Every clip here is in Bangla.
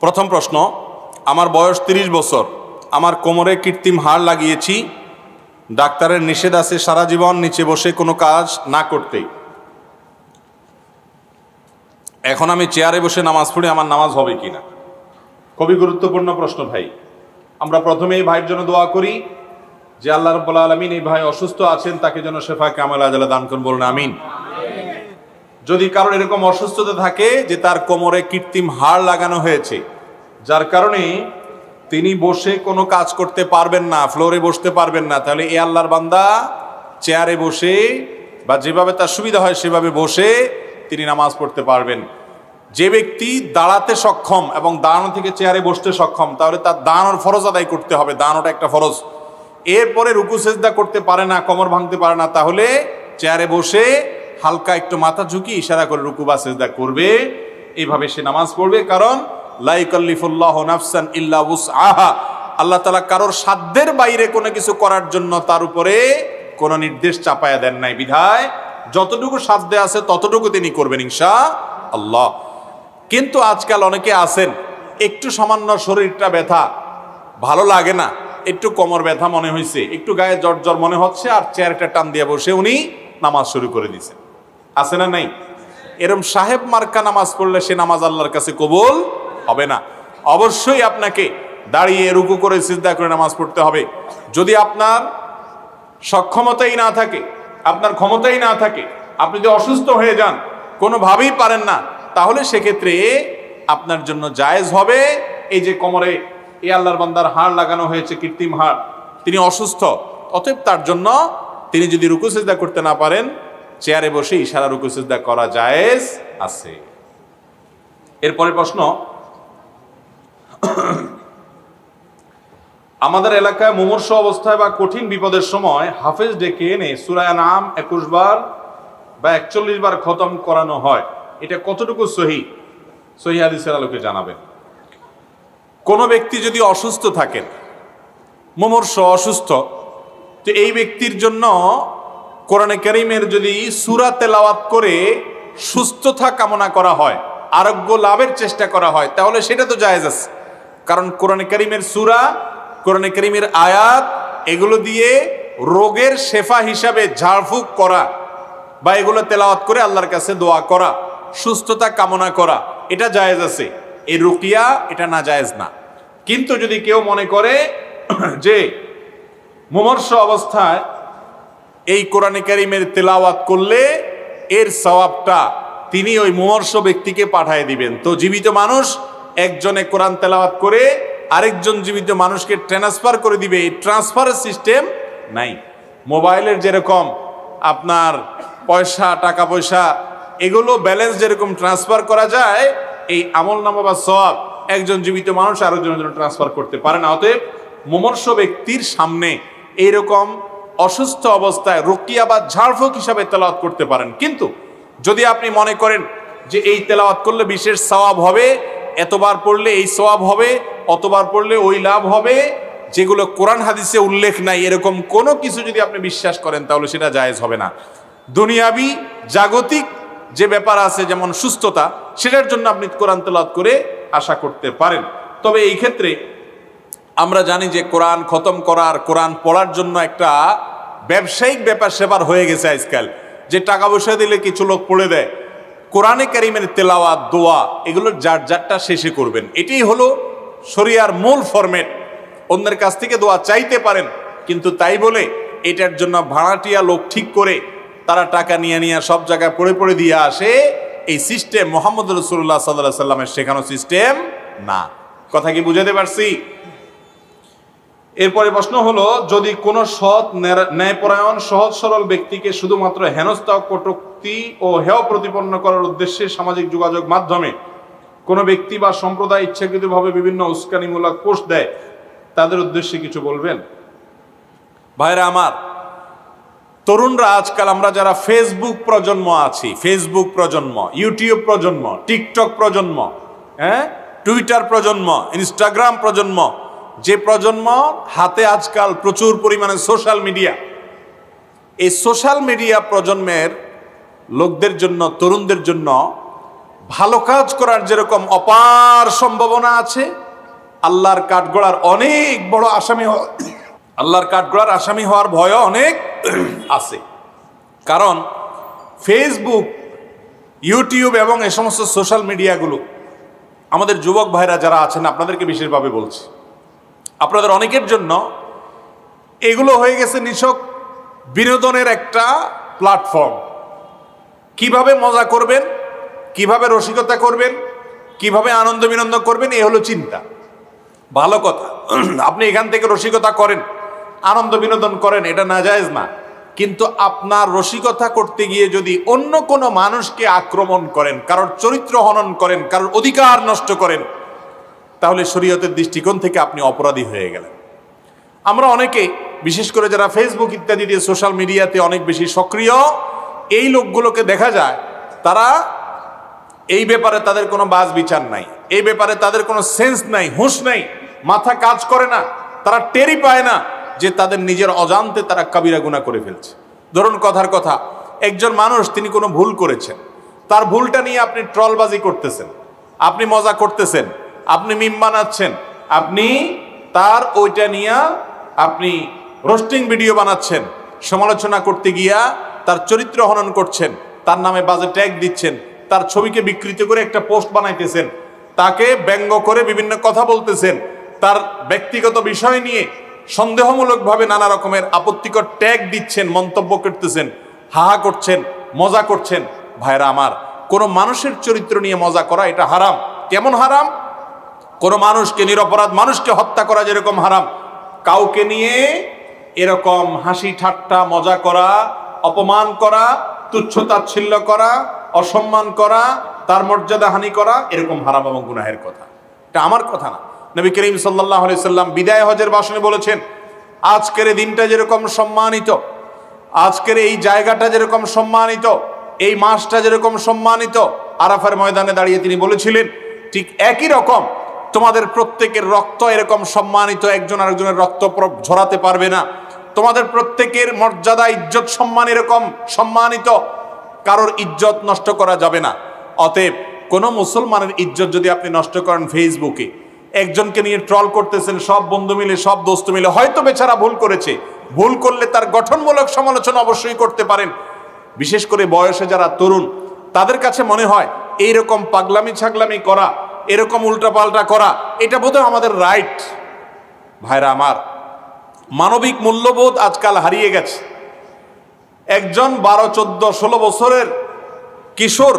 প্রথম প্রশ্ন, আমার বয়স ৩০ বছর, আমার কোমরে কৃত্রিম হাড় লাগিয়েছি, ডাক্তারের নিষেধ আছে সারা জীবন নিচে বসে কোনো কাজ না করতে। এখন আমি চেয়ারে বসে নামাজ পড়ি, আমার নামাজ হবে কিনা? খুবই গুরুত্বপূর্ণ প্রশ্ন ভাই। আমরা প্রথমে এই ভাইয়ের জন্য দোয়া করি যে আল্লাহ রাব্বুল আলামিন এই ভাই অসুস্থ আছেন, তাকে যেন শেফা কামেলা আজলা দান করুন, বলুন আমিন। যদি কারোর এরকম অসুস্থতা থাকে যে তার কোমরে কৃত্রিম হাড় লাগানো হয়েছে, যার কারণে তিনি বসে কোনো কাজ করতে পারবেন না, ফ্লোরে বসতে পারবেন না, তাহলে এই আল্লাহর বান্দা চেয়ারে বসে বা যেভাবে তার সুবিধা হয় সেভাবে বসে তিনি নামাজ পড়তে পারবেন। যে ব্যক্তি দাঁড়াতে সক্ষম এবং দাঁড়ানো থেকে চেয়ারে বসতে সক্ষম, তাহলে তার দাঁড়ানোর ফরজ আদায় করতে হবে, দাঁড়ানোটা একটা ফরজ। এরপরে রুকু সেজদা করতে পারে না, কোমর ভাঙতে পারে না, তাহলে চেয়ারে বসে হালকা একটু মাথা ঝুঁকি ইশারা করে রুকু বা সেজদা করবে, এইভাবে সে নামাজ পড়বে। কারণ লা ইউকাল্লিফুল্লাহু নাফসান ইল্লা উসআহা, আল্লাহ তাআলা কারোর সাধ্যের বাইরে কোনো কিছু করার জন্য তার উপরে কোনো নির্দেশ চাপায়া দেন নাই, বিধায় যতটুকু সাধ্যে আছে ততটুকু তিনি করবেন ইনশাআল্লাহ। কিন্তু আজকাল অনেকে আছেন একটু সামান্য শরীরটা ব্যথা, ভালো লাগে না, একটু কোমর ব্যথা মনে হয়েছে, একটু গায়ে জ্বর জ্বর মনে হচ্ছে, আর চেয়ারটা টান দিয়ে বসে উনি নামাজ শুরু করে দিয়েছেন। আছে না নাই? এরম সাহেব মার্কা নামাজ পড়লে সে নামাজ আল্লাহর কাছে কবুল হবে না। অবশ্যই আপনাকে দাঁড়িয়ে রুকু করে সিজদা করে নামাজ পড়তে হবে। যদি আপনার সক্ষমতাই না থাকে, আপনার ক্ষমতাই না থাকে, আপনি যদি অসুস্থ হয়ে যান, কোনোভাবেই পারেন না, তাহলে সেক্ষেত্রে আপনার জন্য জায়েজ হবে এই যে কোমরে এই আল্লাহর বান্দার হাড় লাগানো হয়েছে, কৃত্রিম হাড়, তিনি অসুস্থ, অতএব তার জন্য তিনি যদি রুকু সিজদা করতে না পারেন, চেয়ারে বসে ইশারা রুকু সিজদা করা জায়েজ আছে। এরপরে প্রশ্ন, আমাদের এলাকায় মুমূর্ষ অবস্থায় বা কঠিন বিপদের সময় হাফেজ ডেকে এনে সূরা আনআম 21 বার বা 41 বার খতম করানো হয়, এটা কতটুকু সহিহ? সহিহ হাদিসের আলোকে জানাবেন। কোন ব্যক্তি যদি অসুস্থ থাকেন, মুমূর্ষ অসুস্থ, তো এই ব্যক্তির জন্য কোরআনে কারীমের যদি সূরা তেলাওয়াত করে সুস্থতা কামনা করা হয়, আরোগ্য লাভের চেষ্টা করা হয়, তাহলে সেটা তো জায়েজ আছে। কারণ কোরআনে কারীমের সূরা, কোরআনে কারীমের আয়াত, এগুলো দিয়ে রোগের শেফা হিসাবে ঝাড়ফুঁক করা বা এগুলো তেলাওয়াত করে আল্লাহর কাছে দোয়া করা, সুস্থতা কামনা করা, এটা জায়েজ আছে। এই রুকিয়া এটা না জায়েজ না। কিন্তু যদি কেউ মনে করে যে মুমূর্ষ অবস্থায় এই কোরআনে কারীমের তেলাওয়াত করলে এর সওয়াবটা তিনি ওই মুমূর্ষ ব্যক্তিকে পাঠিয়ে দিবেন, তো জীবিত মানুষ একজনে কোরআন তেলাওয়াত করে আরেকজন জীবিত মানুষকে ট্রান্সফার করে দিবে, এই ট্রান্সফারের সিস্টেম নাই। মোবাইলের যেরকম আপনার পয়সা, টাকা পয়সা, এগুলো ব্যালেন্স যেরকম ট্রান্সফার করা যায়, এই আমলনামা বা সওয়াব একজন জীবিত মানুষ আরেকজনের জন্য ট্রান্সফার করতে পারে না। অতএব মুমূর্ষ ব্যক্তির সামনে এইরকম অসুস্থ অবস্থায় রুকিয়া বা ঝাড়ফুঁক হিসাবে তেলাওয়াত করতে পারেন। কিন্তু যদি আপনি মনে করেন যে এই তেলাওয়াত করলে বিশেষ সওয়াব হবে, এতবার পড়লে এই সওয়াব হবে, অতবার পড়লে ওই লাভ হবে, যেগুলো কোরআন হাদিসে উল্লেখ নাই, এরকম কোনো কিছু যদি আপনি বিশ্বাস করেন, তাহলে সেটা জায়েজ হবে না। দুনিয়াবি জাগতিক যে ব্যাপার আছে, যেমন সুস্থতা, সেটার জন্য আপনি কোরআন তেলাওয়াত করে আশা করতে পারেন। তবে এই ক্ষেত্রে আমরা জানি যে কোরআন খতম করার, কোরআন পড়ার জন্য একটা ব্যবসায়িক ব্যাপার সেবার হয়ে গেছে আজকাল, যে টাকা পয়সা দিলে কিছু লোক পড়ে দেয়। কোরআনে কারীমের তেলাওয়াত, দোয়া, এগুলো যার যারটা শেষে করবেন, এটাই হলো শরিয়ার মূল ফরম্যাট। অন্যের কাছ থেকে দোয়া চাইতে পারেন, কিন্তু তাই বলে এটার জন্য ভাড়াটিয়া লোক ঠিক করে তারা টাকা নিয়ে নিয়ে সব জায়গায় পড়ে পড়ে দিয়ে আসে, এই সিস্টেম মুহাম্মদ রাসূলুল্লাহ সাল্লাল্লাহু আলাইহি সাল্লামের শেখানো সিস্টেম না। কথা কি বুঝাতে পারছি? এরপরে প্রশ্ন হলো, যদি কোনো সৎ ন্যায়পরায়ণ সহজ সরল ব্যক্তিকে শুধুমাত্র হেনস্থা, কটূক্তি ও হেয় প্রতিপন্ন করার উদ্দেশ্যে সামাজিক যোগাযোগ মাধ্যমে কোনো ব্যক্তি বা সম্প্রদায় ইচ্ছাকৃতভাবে বিভিন্ন উস্কানিমূলক পোস্ট দেয়, তাদের উদ্দেশ্যে কিছু বলবেন? ভাইরা আমার, তরুণরা আজকাল আমরা যারা ফেসবুক প্রজন্ম আছি, ফেসবুক প্রজন্ম, ইউটিউব প্রজন্ম, টিকটক প্রজন্ম, টুইটার প্রজন্ম, ইনস্টাগ্রাম প্রজন্ম, যে প্রজন্ম হাতে আজকাল প্রচুর পরিমাণে সোশ্যাল মিডিয়া, এই সোশ্যাল মিডিয়া প্রজন্মের লোকদের জন্য, তরুণদের জন্য ভালো কাজ করার যেরকম অপার সম্ভাবনা আছে, আল্লাহর কাঠগড়ার অনেক বড় আসামি আল্লাহর কাঠগড়ার আসামি হওয়ার ভয়ও অনেক আছে। কারণ ফেসবুক, ইউটিউব এবং এই সমস্ত সোশ্যাল মিডিয়াগুলো, আমাদের যুবক ভাইরা যারা আছেন আপনাদেরকে বিশেষভাবে বলছি, আপনাদের অনেকের জন্য এগুলো হয়ে গেছে নিছক বিনোদনের একটা প্ল্যাটফর্ম। কিভাবে মজা করবেন, কিভাবে রসিকতা করবেন, কিভাবে আনন্দ বিনোদন করবেন, এ হলো চিন্তা। ভালো কথা, আপনি এখান থেকে রসিকতা করেন, আনন্দ বিনোদন করেন, এটা নাজায়েজ না। কিন্তু আপনার রসিকতা করতে গিয়ে যদি অন্য কোনো মানুষকে আক্রমণ করেন, কারোর চরিত্র হনন করেন, কারোর অধিকার নষ্ট করেন, তাহলে শরীয়তের দৃষ্টিকোণ থেকে আপনি অপরাধী হয়ে গেলেন। আমরা অনেকে, বিশেষ করে যারা ফেসবুক ইত্যাদি দিয়ে সোশ্যাল মিডিয়াতে অনেক বেশি সক্রিয়, এই লোকগুলোকে দেখা যায় তারা এই ব্যাপারে তাদের কোনো বাজ বিচার নাই, এই ব্যাপারে তাদের কোনো সেন্স নাই, হুঁশ নাই, মাথা কাজ করে না, তারা টেরই পায় না যে তাদের নিজের অজান্তে তারা কাবিরা গুনাহ করে ফেলছে। ধরুন কথার কথা, একজন মানুষ তিনি কোনো ভুল করেছেন, তার ভুলটা নিয়ে আপনি ট্রলবাজি করতেছেন, আপনি মজা করতেছেন, আপনি মিম বানাচ্ছেন, আপনি তার ওইটা নিয়ে আপনি রোস্টিং ভিডিও বানাচ্ছেন, সমালোচনা করতে গিয়া তার চরিত্র হনন করছেন, তার নামে বাজে ট্যাগ দিচ্ছেন, তার ছবিকে বিকৃত করে একটা পোস্ট বানাইতেছেন, তাকে ব্যঙ্গ করে বিভিন্ন কথা বলতেছেন, তার ব্যক্তিগত বিষয় নিয়ে সন্দেহমূলকভাবে নানা রকমের আপত্তিকর ট্যাগ দিচ্ছেন, মন্তব্য করতেছেন, হাহা করছেন, মজা করছেন। ভাইরা আমার, কোনো মানুষের চরিত্র নিয়ে মজা করা এটা হারাম। কেমন হারাম? কোনো মানুষকে, নিরপরাধ মানুষকে হত্যা করা যেরকম হারাম, কাউকে নিয়ে এরকম হাসি ঠাট্টা মজা করা, অপমান করা, তুচ্ছ-তাচ্ছিল্য করা, অসম্মান করা, তার মর্যাদা হানি করা, এরকম হারাম এবং গুনাহের কথা। এটা আমার কথা না, নবী করিম সাল্লাল্লাহু আলাইহি সাল্লাম বিদায় হজের ভাষণে বলেছেন, আজকের এই দিনটা যেরকম সম্মানিত, আজকের এই জায়গাটা যেরকম সম্মানিত, এই মাসটা যেরকম সম্মানিত, আরাফার ময়দানে দাঁড়িয়ে তিনি বলেছিলেন, ঠিক একই রকম তোমাদের প্রত্যেকের রক্ত এরকম সম্মানিত, একজন আরেকজনের রক্ত ঝরাতে পারবে না। তোমাদের প্রত্যেকের মর্যাদা, ইজ্জত, সম্মান এরকম সম্মানিত, কারোর ইজ্জত নষ্ট করা যাবে না। অতএব কোনো মুসলমানের ইজ্জত যদি আপনি নষ্ট করেন ফেসবুকে, একজনকে নিয়ে ট্রল করতেছেন, সব বন্ধু মিলে, সব দোস্ত মিলে, হয়তো বেচারা ভুল করেছে, ভুল করলে তার গঠনমূলক সমালোচনা অবশ্যই করতে পারেন। বিশেষ করে বয়সে যারা তরুণ, তাদের কাছে মনে হয় এইরকম পাগলামি ছাগলামি করা, এরকম উল্টাপাল্টা করা, এটা বোধহয় আমাদের রাইট। ভাইরা আমার, মানবিক মূল্যবোধ আজকাল হারিয়ে গেছে। একজন 12, 14, 16 বছরের কিশোর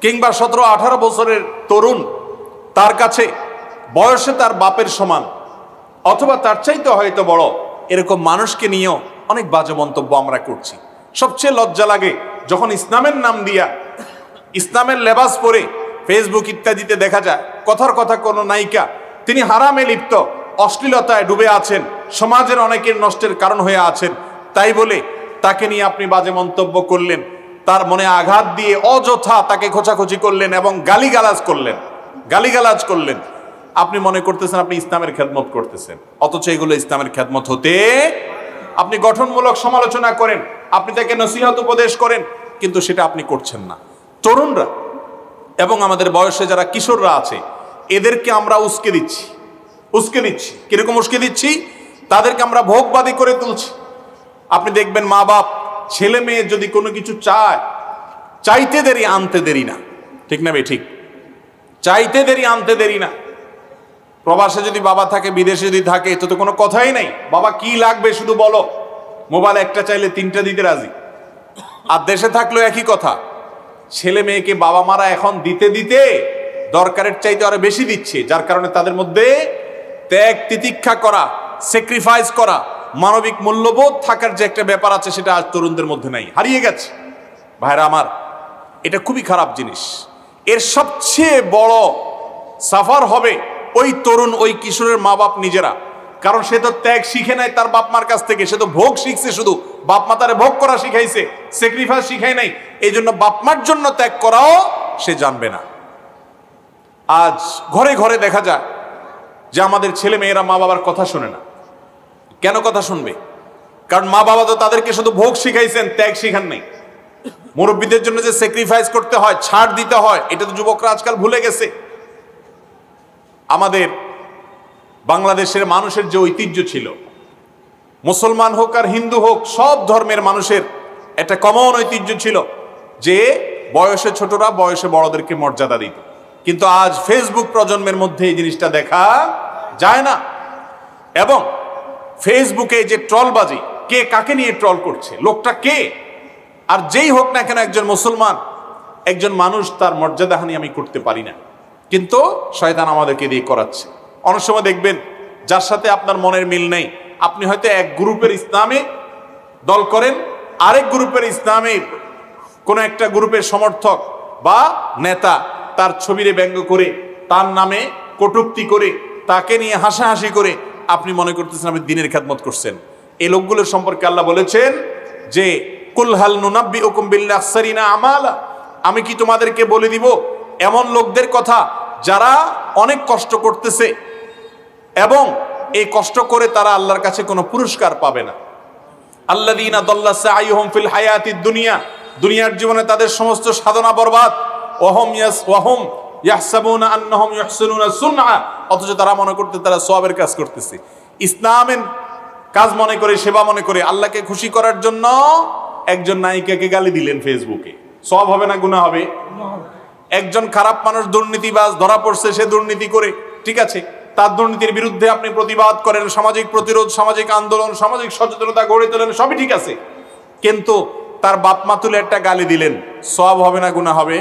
কিংবা 17, 18 বছরের তরুণ, তার কাছে বয়সে তার বাপের সমান অথবা তার চাইতে হয়তো বড়, এরকম মানুষকে নিয়েও অনেক বাজে মন্তব্য আমরা করছি। সবচেয়ে লজ্জা লাগে যখন ইসলামের নাম দিয়া, ইসলামের লেবাস পরে ফেসবুক ইত্যাদিতে দেখা যায় কথার কথা কোনো নায়িকা, তিনি হারামে লিপ্ত, অশ্লীলতায় ডুবে আছেন, সমাজের অনেকের নষ্টের কারণ হয়ে আছেন, তাই বলে তাকে নিয়ে আপনি বাজে মন্তব্য করলেন, তার মনে আঘাত দিয়ে অযথা তাকে খোঁচাখুচি করলেন এবং গালিগালাজ করলেন। আপনি মনে করতেছেন আপনি ইসলামের খেদমত করতেছেন, অথচ এগুলো ইসলামের খেদমত হতে, আপনি গঠনমূলক সমালোচনা করেন, আপনি তাকে নসিহত উপদেশ করেন, কিন্তু সেটা আপনি করছেন না। তরুণরা এবং আমাদের বয়সে যারা কিশোররা আছে, এদেরকে আমরা উস্কে দিচ্ছি। কিরকম উস্কে দিচ্ছি? তাদেরকে আমরা ভোগবাদী করে তুলছি। আপনি দেখবেন মা বাপ ছেলে মেয়ে যদি কোনো কিছু চায়, চাইতে দেরি আনতে দেরি না, ঠিক না ঠিক? চাইতে দেরি আনতে দেরি না। প্রবাসে যদি বাবা থাকে, বিদেশে যদি থাকে, তো কোনো কথাই নাই, বাবা কি লাগবে শুধু বলো, মোবাইল একটা চাইলে 3টা দিতে রাজি। আর দেশে থাকলেও একই কথা। ছেলে মেয়েকে বাবা মারা এখন দিতে দিতে দরকারের চাইতে আরো বেশি দিচ্ছে, যার কারণে তাদের মধ্যে ত্যাগ তিতিক্ষা করা, স্যাক্রিফাইস করা, মানবিক মূল্যবোধ থাকার যে একটা ব্যাপার আছে, সেটা আজ তরুণদের মধ্যে নাই, হারিয়ে গেছে। ভাইরা আমার, এটা খুবই খারাপ জিনিস। এর সবচেয়ে বড় সাফার হবে ওই তরুণ, ওই কিশোরের মা বাপ নিজেরা। কারণ সে তো ত্যাগ শিখে নাই তার বাপ মার কাছ থেকে, সে তো ভোগ শিখছে, শুধু বাপ মা তারে ভোগ করা শিখাইছে, স্যাক্রিফাইস শিখাই নাই। এই জন্য বাপ মার জন্য ত্যাগ করাও সে জানবে না। আজ ঘরে ঘরে দেখা যায় যে আমাদের ছেলে মেয়েরা মা বাবার কথা শোনে না। কেন কথা শুনবে? কারণ মা বাবা তো তাদেরকে শুধু ভোগ শিখাইছেন, ত্যাগ শিখান নাই। মুরব্বীদের জন্য যে স্যাক্রিফাইস করতে হয়, ছাড় দিতে হয়, এটা তো যুবকরা আজকাল ভুলে গেছে। আমাদের বাংলাদেশের মানুষের যে ঐতিহ্য ছিল, মুসলমান হোক আর হিন্দু হোক, সব ধর্মের মানুষের একটা কমন ঐতিহ্য ছিল যে বয়সে ছোটরা বয়সে বড়দেরকে মর্যাদা দিত। কিন্তু আজ ফেসবুক প্রজন্মের মধ্যে এই জিনিসটা দেখা যায় না। এবং ফেসবুকে যে ট্রলবাজি, কে কাকে নিয়ে ট্রল করছে, লোকটা কে, আর যেই হোক না কেন একজন মুসলমান, একজন মানুষ, তার মর্যাদাহানি আমি করতে পারি না, কিন্তু শয়তান আমাদেরকে দিয়ে করাচ্ছে। অনেক সময় দেখবেন যার সাথে আপনার মনের মিল নেই, আপনি হয়তো এক গ্রুপের ইসলামে দল করেন, আরেক গ্রুপের ইসলামে কোন একটা গ্রুপের সমর্থক বা নেতা তার ছবিরে ব্যঙ্গ করে, তার নামে কটূক্তি করে, তাকে নিয়ে হাসাহাসি করে আপনি মনে করতেছেন আপনি দ্বীনের খেদমত করছেন। এই লোকগুলোর সম্পর্কে আল্লাহ বলেছেন যে কুল হাল নুনাব্বিউকুম বিল আখসারিনা আমালা, আমি কি তোমাদেরকে বলে দিব এমন লোকদের কথা যারা অনেক কষ্ট করতেছে এবং এই কষ্ট করে তারা আল্লাহর কাছে কোনো পুরস্কার পাবে না। আল্লাযীনা দাল্লা সাইয়ুহুম ফিল হায়াতিদ দুনিয়া, দুনিয়ার জীবনে তাদের সমস্ত সাধনা বরবাদ। ওয়াহুম ইয়াহসাবুনা আন্নাহুম ইহসিনুনা সুনআ, অথচ তারা মনে করতে তারা সওয়াবের কাজ করতেছে, ইসলামের কাজ মনে করে, সেবা মনে করে। আল্লাহকে খুশি করার জন্য একজন নায়িকাকে গালি দিলেন ফেসবুকে, সওয়াব হবে না গুনাহ হবে? একজন খারাপ মানুষ, দুর্নীতিবাজ ধরা পড়ছে, সে দুর্নীতি করে, ঠিক আছে, তার দুর্নীতির বিরুদ্ধে আপনি প্রতিবাদ করেন, সামাজিক প্রতিরোধ, সামাজিক আন্দোলন, সামাজিক সচেতনতা গড়ে তোলেন, সবই ঠিক আছে, কিন্তু তার বাপ মা তুলে একটা গালি দিলেন, সওয়াব হবে না গুনাহ হবে?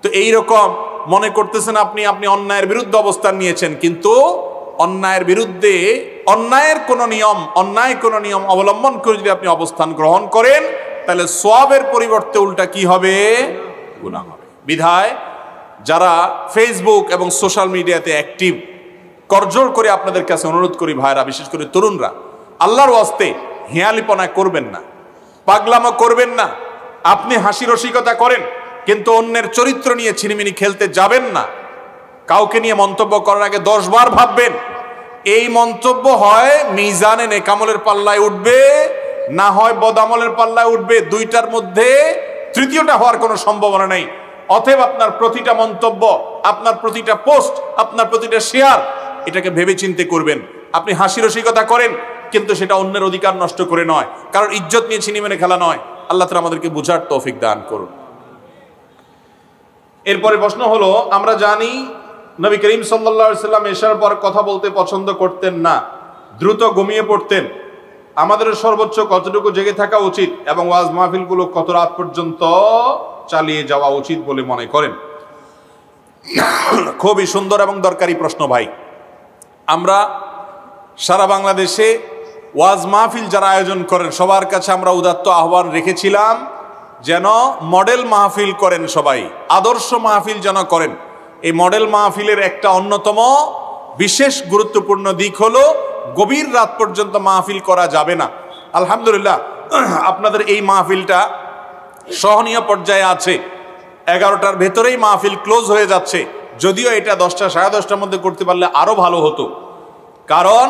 তো এইরকম মনে করতেছেন আপনি অন্যায়ের বিরুদ্ধে অবস্থান নিয়েছেন, কিন্তু অন্যায়ের বিরুদ্ধে অন্যায় কোনো নিয়ম অবলম্বন করে যদি আপনি অবস্থান গ্রহণ করেন, তাহলে সওয়াবের পরিবর্তে উল্টা কি হবে? গুনাহ হবে। বিধায় যারা ফেসবুক এবং সোশ্যাল মিডিয়াতে অ্যাক্টিভ, করজোড় করে আপনাদের কাছে অনুরোধ করি ভাইরা, বিশেষ করে তরুণরা, আল্লাহর ওয়াস্তে হেয়ালিপনা করবেন না, পাগলামো করবেন না। আপনি হাসি রসিকতা করেন, কিন্তু অন্যের চরিত্র নিয়ে ছিনিমিনি খেলতে যাবেন না। কাউকে নিয়ে মন্তব্য করার আগে 10 বার ভাববেন। এই মন্তব্য হয় মিজানে নেকামলের পাল্লায় উঠবে, না হয় বদামলের পাল্লায় উঠবে, দুইটার মধ্যে তৃতীয়টা হওয়ার কোনো সম্ভাবনা নেই। অতএব আপনার প্রতিটা মন্তব্য, আপনার প্রতিটা পোস্ট, আপনার প্রতিটা শেয়ার, এটাকে ভেবে চিন্তে করবেন। আপনি হাসি রসিকতা করেন, কিন্তু সেটা অন্যের অধিকার নষ্ট করে নয়, কারণ ইজ্জত নিয়ে ছিনিমিনি খেলা নয়। আল্লাহ তাআলা আমাদেরকে বুঝার তৌফিক দান করুন। এরপরে প্রশ্ন হলো, আমরা জানি নবী করিম সাল্লাল্লাহু আলাইহি ওয়াসাল্লাম এশার পর কথা বলতে পছন্দ করতেন না, দ্রুত ঘুমিয়ে পড়তেন। আমাদের সর্বোচ্চ কতটুকু জেগে থাকা উচিত এবং ওয়াজ মাহফিলগুলো কত রাত পর্যন্ত চালিয়ে যাওয়া উচিত বলে মনে করেন? খুবই সুন্দর এবং দরকারি প্রশ্ন ভাই। আমরা সারা বাংলাদেশে ওয়াজ মাহফিল যারা আয়োজন করেন, সবার কাছে আমরা উদাত্ত আহ্বান রেখেছিলাম যেন মডেল মাহফিল করেন, সবাই আদর্শ মাহফিল যেন করেন। এই মডেল মাহফিলের একটা অন্যতম বিশেষ গুরুত্বপূর্ণ দিক হলো গভীর রাত পর্যন্ত মাহফিল করা যাবে না। আলহামদুলিল্লাহ, আপনাদের এই মাহফিলটা সহনীয় পর্যায়ে আছে। 11টার ভেতরেই মাহফিল ক্লোজ হয়ে যাচ্ছে, যদিও এটা 10টা সাড়ে 10টার মধ্যে করতে পারলে আরো ভালো হতো। কারণ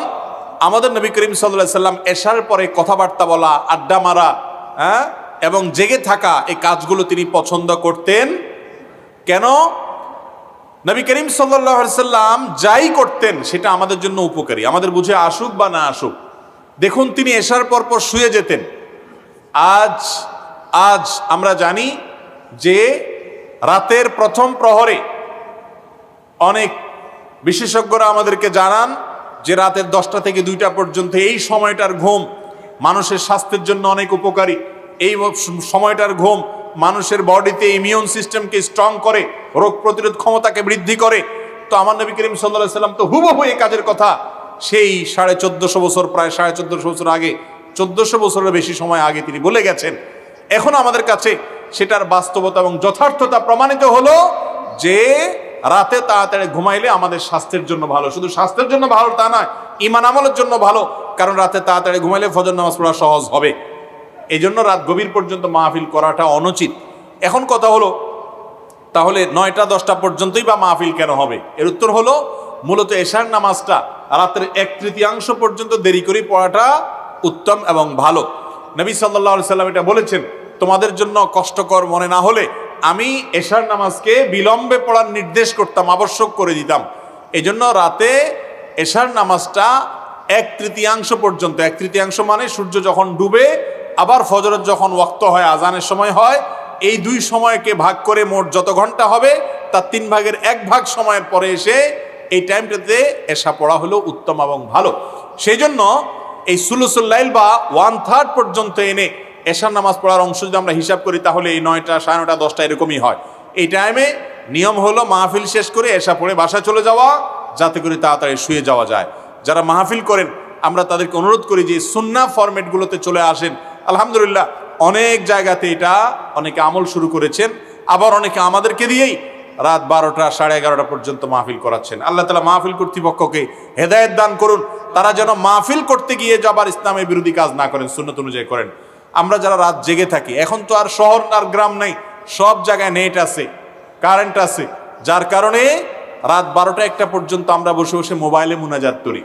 আমাদের নবী করিম সাল্লাল্লাহু আলাইহি ওয়াসাল্লাম এশার পরে কথাবার্তা বলা, আড্ডা মারা, এবং জেগে থাকা, এই কাজগুলো তিনি পছন্দ করতেন। কেন? নবী করিম সাল্লাল্লাহু আলাইহি ওয়াসাল্লাম যাই করতেন সেটা আমাদের জন্য উপকারী, আমাদের বুঝে আসুক বা না আসুক। দেখুন, তিনি এশার পর পর শুয়ে যেতেন। আজ আমরা জানি যে রাতের প্রথম প্রহরে অনেক বিশেষজ্ঞরা আমাদেরকে জানান যে রাতের 10টা থেকে 2টা পর্যন্ত এই সময়টার ঘুম মানুষের স্বাস্থ্যের জন্য অনেক উপকারী। এই সময়টার ঘুম মানুষের বডিতে ইমিউন সিস্টেমকে স্ট্রং করে, রোগ প্রতিরোধ ক্ষমতাকে বৃদ্ধি করে। তো আমার নবী করিম সাল্লাল্লাহু আলাইহি ওয়াসাল্লাম তো হুবহু এই কাজের কথা সেই 1450 বছর, প্রায় 1450 বছর আগে, 1400 বছরের বেশি সময় আগে তিনি বলে গেছেন। এখন আমাদের কাছে সেটার বাস্তবতা এবং যথার্থতা প্রমাণিত হলো যে রাতে তাড়াতাড়ি ঘুমাইলে আমাদের স্বাস্থ্যের জন্য ভালো। শুধু স্বাস্থ্যের জন্য ভালো তা নয়, ঈমান আমলের জন্য ভালো, কারণ রাতে তাড়াতাড়ি ঘুমাইলে ফজর নামাজ পড়া সহজ হবে। এই জন্য রাত গভীর পর্যন্ত মাহফিল করাটা অনুচিত। এখন কথা হলো, তাহলে 9টা 10টা পর্যন্তই বা মাহফিল কেন হবে? এর উত্তর হলো, মূলত এশার নামাজটা রাতের 1/3 পর্যন্ত দেরি করে পড়াটা উত্তম এবং ভালো। নবী সাল্লাল্লাহু আলাইহি ওয়াসাল্লাম এটা বলেছেন, তোমাদের জন্য কষ্টকর মনে না হলে আমি এশার নামাজকে বিলম্বে পড়ার নির্দেশ করতাম, আবশ্যক করে দিতাম। এই জন্য রাতে এশার নামাজটা 1/3 পর্যন্ত, 1/3 মানে সূর্য যখন ডুবে আবার ফজরের যখন ওয়াক্ত হয়, আজানের সময় হয়, এই 2 সময়কে ভাগ করে মোট যত ঘন্টা হবে তার 3 ভাগের 1 ভাগ সময়ের পরে এসে এই টাইমটাতে এশা পড়া হলো উত্তম এবং ভালো। সেই জন্য এই সুলুসুল লাইল বা 1/3 পর্যন্ত এনে এশার নামাজ পড়ার অংশ যদি আমরা হিসাব করি তাহলে এই 9টা, 9:30, 10টা এরকমই হয়। এই টাইমে নিয়ম হলো মাহফিল শেষ করে এশা পড়ে বাসায় চলে যাওয়া, যাতে করে তাড়াতাড়ি শুয়ে যাওয়া যায়। যারা মাহফিল করেন আমরা তাদেরকে অনুরোধ করি যে সুন্নাহ ফরম্যাটগুলোতে চলে আসেন। আলহামদুলিল্লাহ অনেক জায়গাতে এটা অনেকে আমল শুরু করেছেন, আবার অনেকে আমাদেরকে দিয়েই রাত 12টা, 11:30 পর্যন্ত মাহফিল করাচ্ছেন। আল্লাহ তাআলা মাহফিল কর্তৃপক্ষকে হেদায়েত দান করুন, তারা যেন মাহফিল করতে গিয়ে যাবার ইসলামের বিরোধী কাজ না করেন, সুন্নাত অনুযায়ী করেন। আমরা যারা রাত জেগে থাকি, এখন তো আর শহর আর গ্রাম নেই, সব জায়গায় নেট আছে, কারেন্ট আছে, যার কারণে রাত 12টা, 1টা পর্যন্ত আমরা বসে বসে মোবাইলে মুনাজাত করি।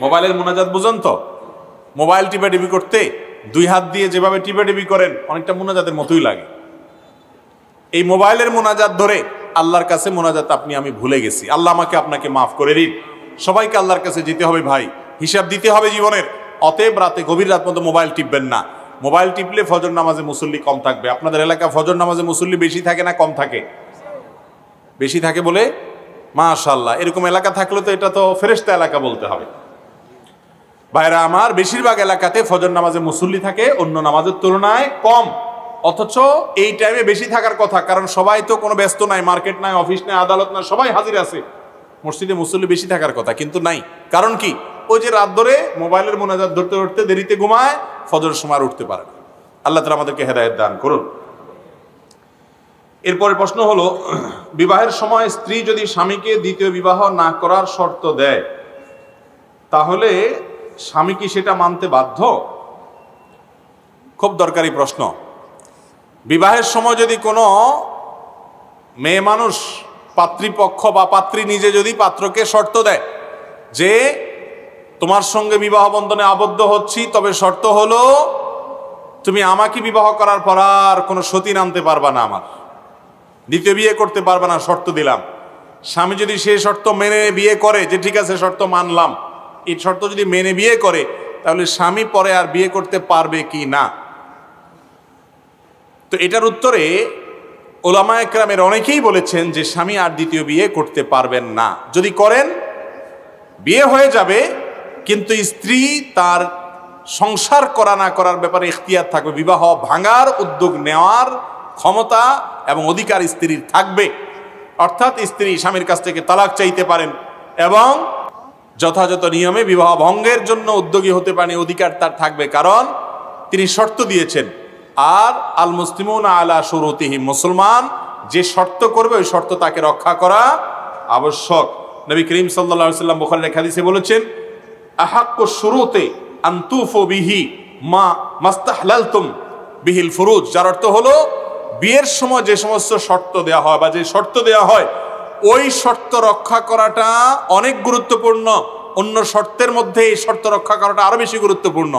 মোবাইলের মুনাজাত বুঝেন তো? মোবাইল টিপাটিপি করতে 2 হাত দিয়ে যেভাবে টিপাটিপি করেন অনেকটা মুনাজাতের মতোই লাগে। এই মোবাইলের মুনাজাত ধরে আল্লাহর কাছে মুনাজাত আপনি আমি ভুলে গেছি। আল্লাহ আমাকে আপনাকে মাফ করে দিন। সবাইকে আল্লাহর কাছে যেতে হবে ভাই, হিসাব দিতে হবে জীবনের। অতএব রাতে গভীর রাত পর্যন্ত মোবাইল টিপবেন না। মোবাইল টিপলে ফজর নামাজে মুসল্লি কম থাকবে। আপনাদের এলাকা ফজর নামাজে মুসল্লি বেশি থাকে না কম থাকে? বেশি থাকে বলে মাশাআল্লাহ। এরকম এলাকা থাকলে তো এটা তো ফেরেশতা এলাকা বলতে হবে। ভাইরা আমার, বেশিরভাগ এলাকাতে ফজর নামাজে মুসল্লি থাকে অন্য নামাজের তুলনায় কম, অথচ এই টাইমে বেশি থাকার কথা, কারণ সবাই তো কোনো ব্যস্ত নাই, মার্কেট নাই, অফিস নাই, আদালত নাই, সবাই হাজির আছে। মসজিদে মুসল্লি বেশি থাকার কথা, কিন্তু নাই। কারণ কি? ওই যে রাত ধরে মোবাইলের মুনাজাত ধরতে ধরতে দেরিতে ঘুমায়, ফজর সময় আর উঠতে পারে না। আল্লাহ তাআলা আমাদেরকে হেদায়েত দান করুন। এরপরে প্রশ্ন হলো, বিবাহের সময় স্ত্রী যদি স্বামীকে দ্বিতীয় বিবাহ না করার শর্ত দেয় তাহলে স্বামী কি সেটা মানতে বাধ্য? খুব দরকারি প্রশ্ন। বিবাহের সময় যদি কোনো মেয়ে মানুষ, পাত্রীপক্ষ বা পাত্রী নিজে যদি পাত্রকে শর্ত দেয় যে তোমার সঙ্গে বিবাহ বন্ধনে আবদ্ধ হচ্ছি, তবে শর্ত হলো তুমি আমাকে বিবাহ করার পর আর কোনো সতী নামতে পারবা না, আমার দ্বিতীয় বিয়ে করতে পারবা না, শর্ত দিলাম। স্বামী যদি সেই শর্ত মেনে বিয়ে করে, যে ঠিক আছে শর্ত মানলাম, এই শর্ত যদি মেনে বিয়ে করে, তাহলে স্বামী পরে আর বিয়ে করতে পারবে কি না? তো এটার উত্তরে উলামায়ে কেরামের অনেকেই বলেছেন যে স্বামী আর দ্বিতীয় বিয়ে করতে পারবেন না। যদি করেন বিয়ে হয়ে যাবে, কিন্তু স্ত্রী তার সংসার করা না করার ব্যাপারে ইখতিয়ার থাকবে, বিবাহ ভাঙার উদ্যোগ নেওয়ার ক্ষমতা এবং অধিকার স্ত্রীর থাকবে। অর্থাৎ স্ত্রী স্বামীর কাছ থেকে তালাক চাইতে পারেন এবং যথাযথ নিয়মে বিবাহ ভঙ্গের জন্য উদ্যোগী হতে পারেন, অধিকার তার থাকবে, কারণ তিনি শর্ত দিয়েছেন। আর আল মুসলিমুনা আলা শুরুতিহিম, মুসলমান যে শর্ত করবে ওই শর্ত তাকে রক্ষা করা আবশ্যক। নবী করিম সাল্লাল্লাহু আলাইহি ওয়াসাল্লাম বুখারীর এক হাদিসে বলেছেন, আহাক্কু শুরুতি আন তুফু বিহি মা মাস্তাহলালতুম বিহিল ফুরুজ, যার অর্থ হলো বিয়ের সময় যে সমস্ত শর্ত দেওয়া হয় বা যে শর্ত দেওয়া হয় ওই শর্ত রক্ষা করাটা অনেক গুরুত্বপূর্ণ। অন্য শর্তের মধ্যে এই শর্ত রক্ষা করাটা আরো বেশি গুরুত্বপূর্ণ।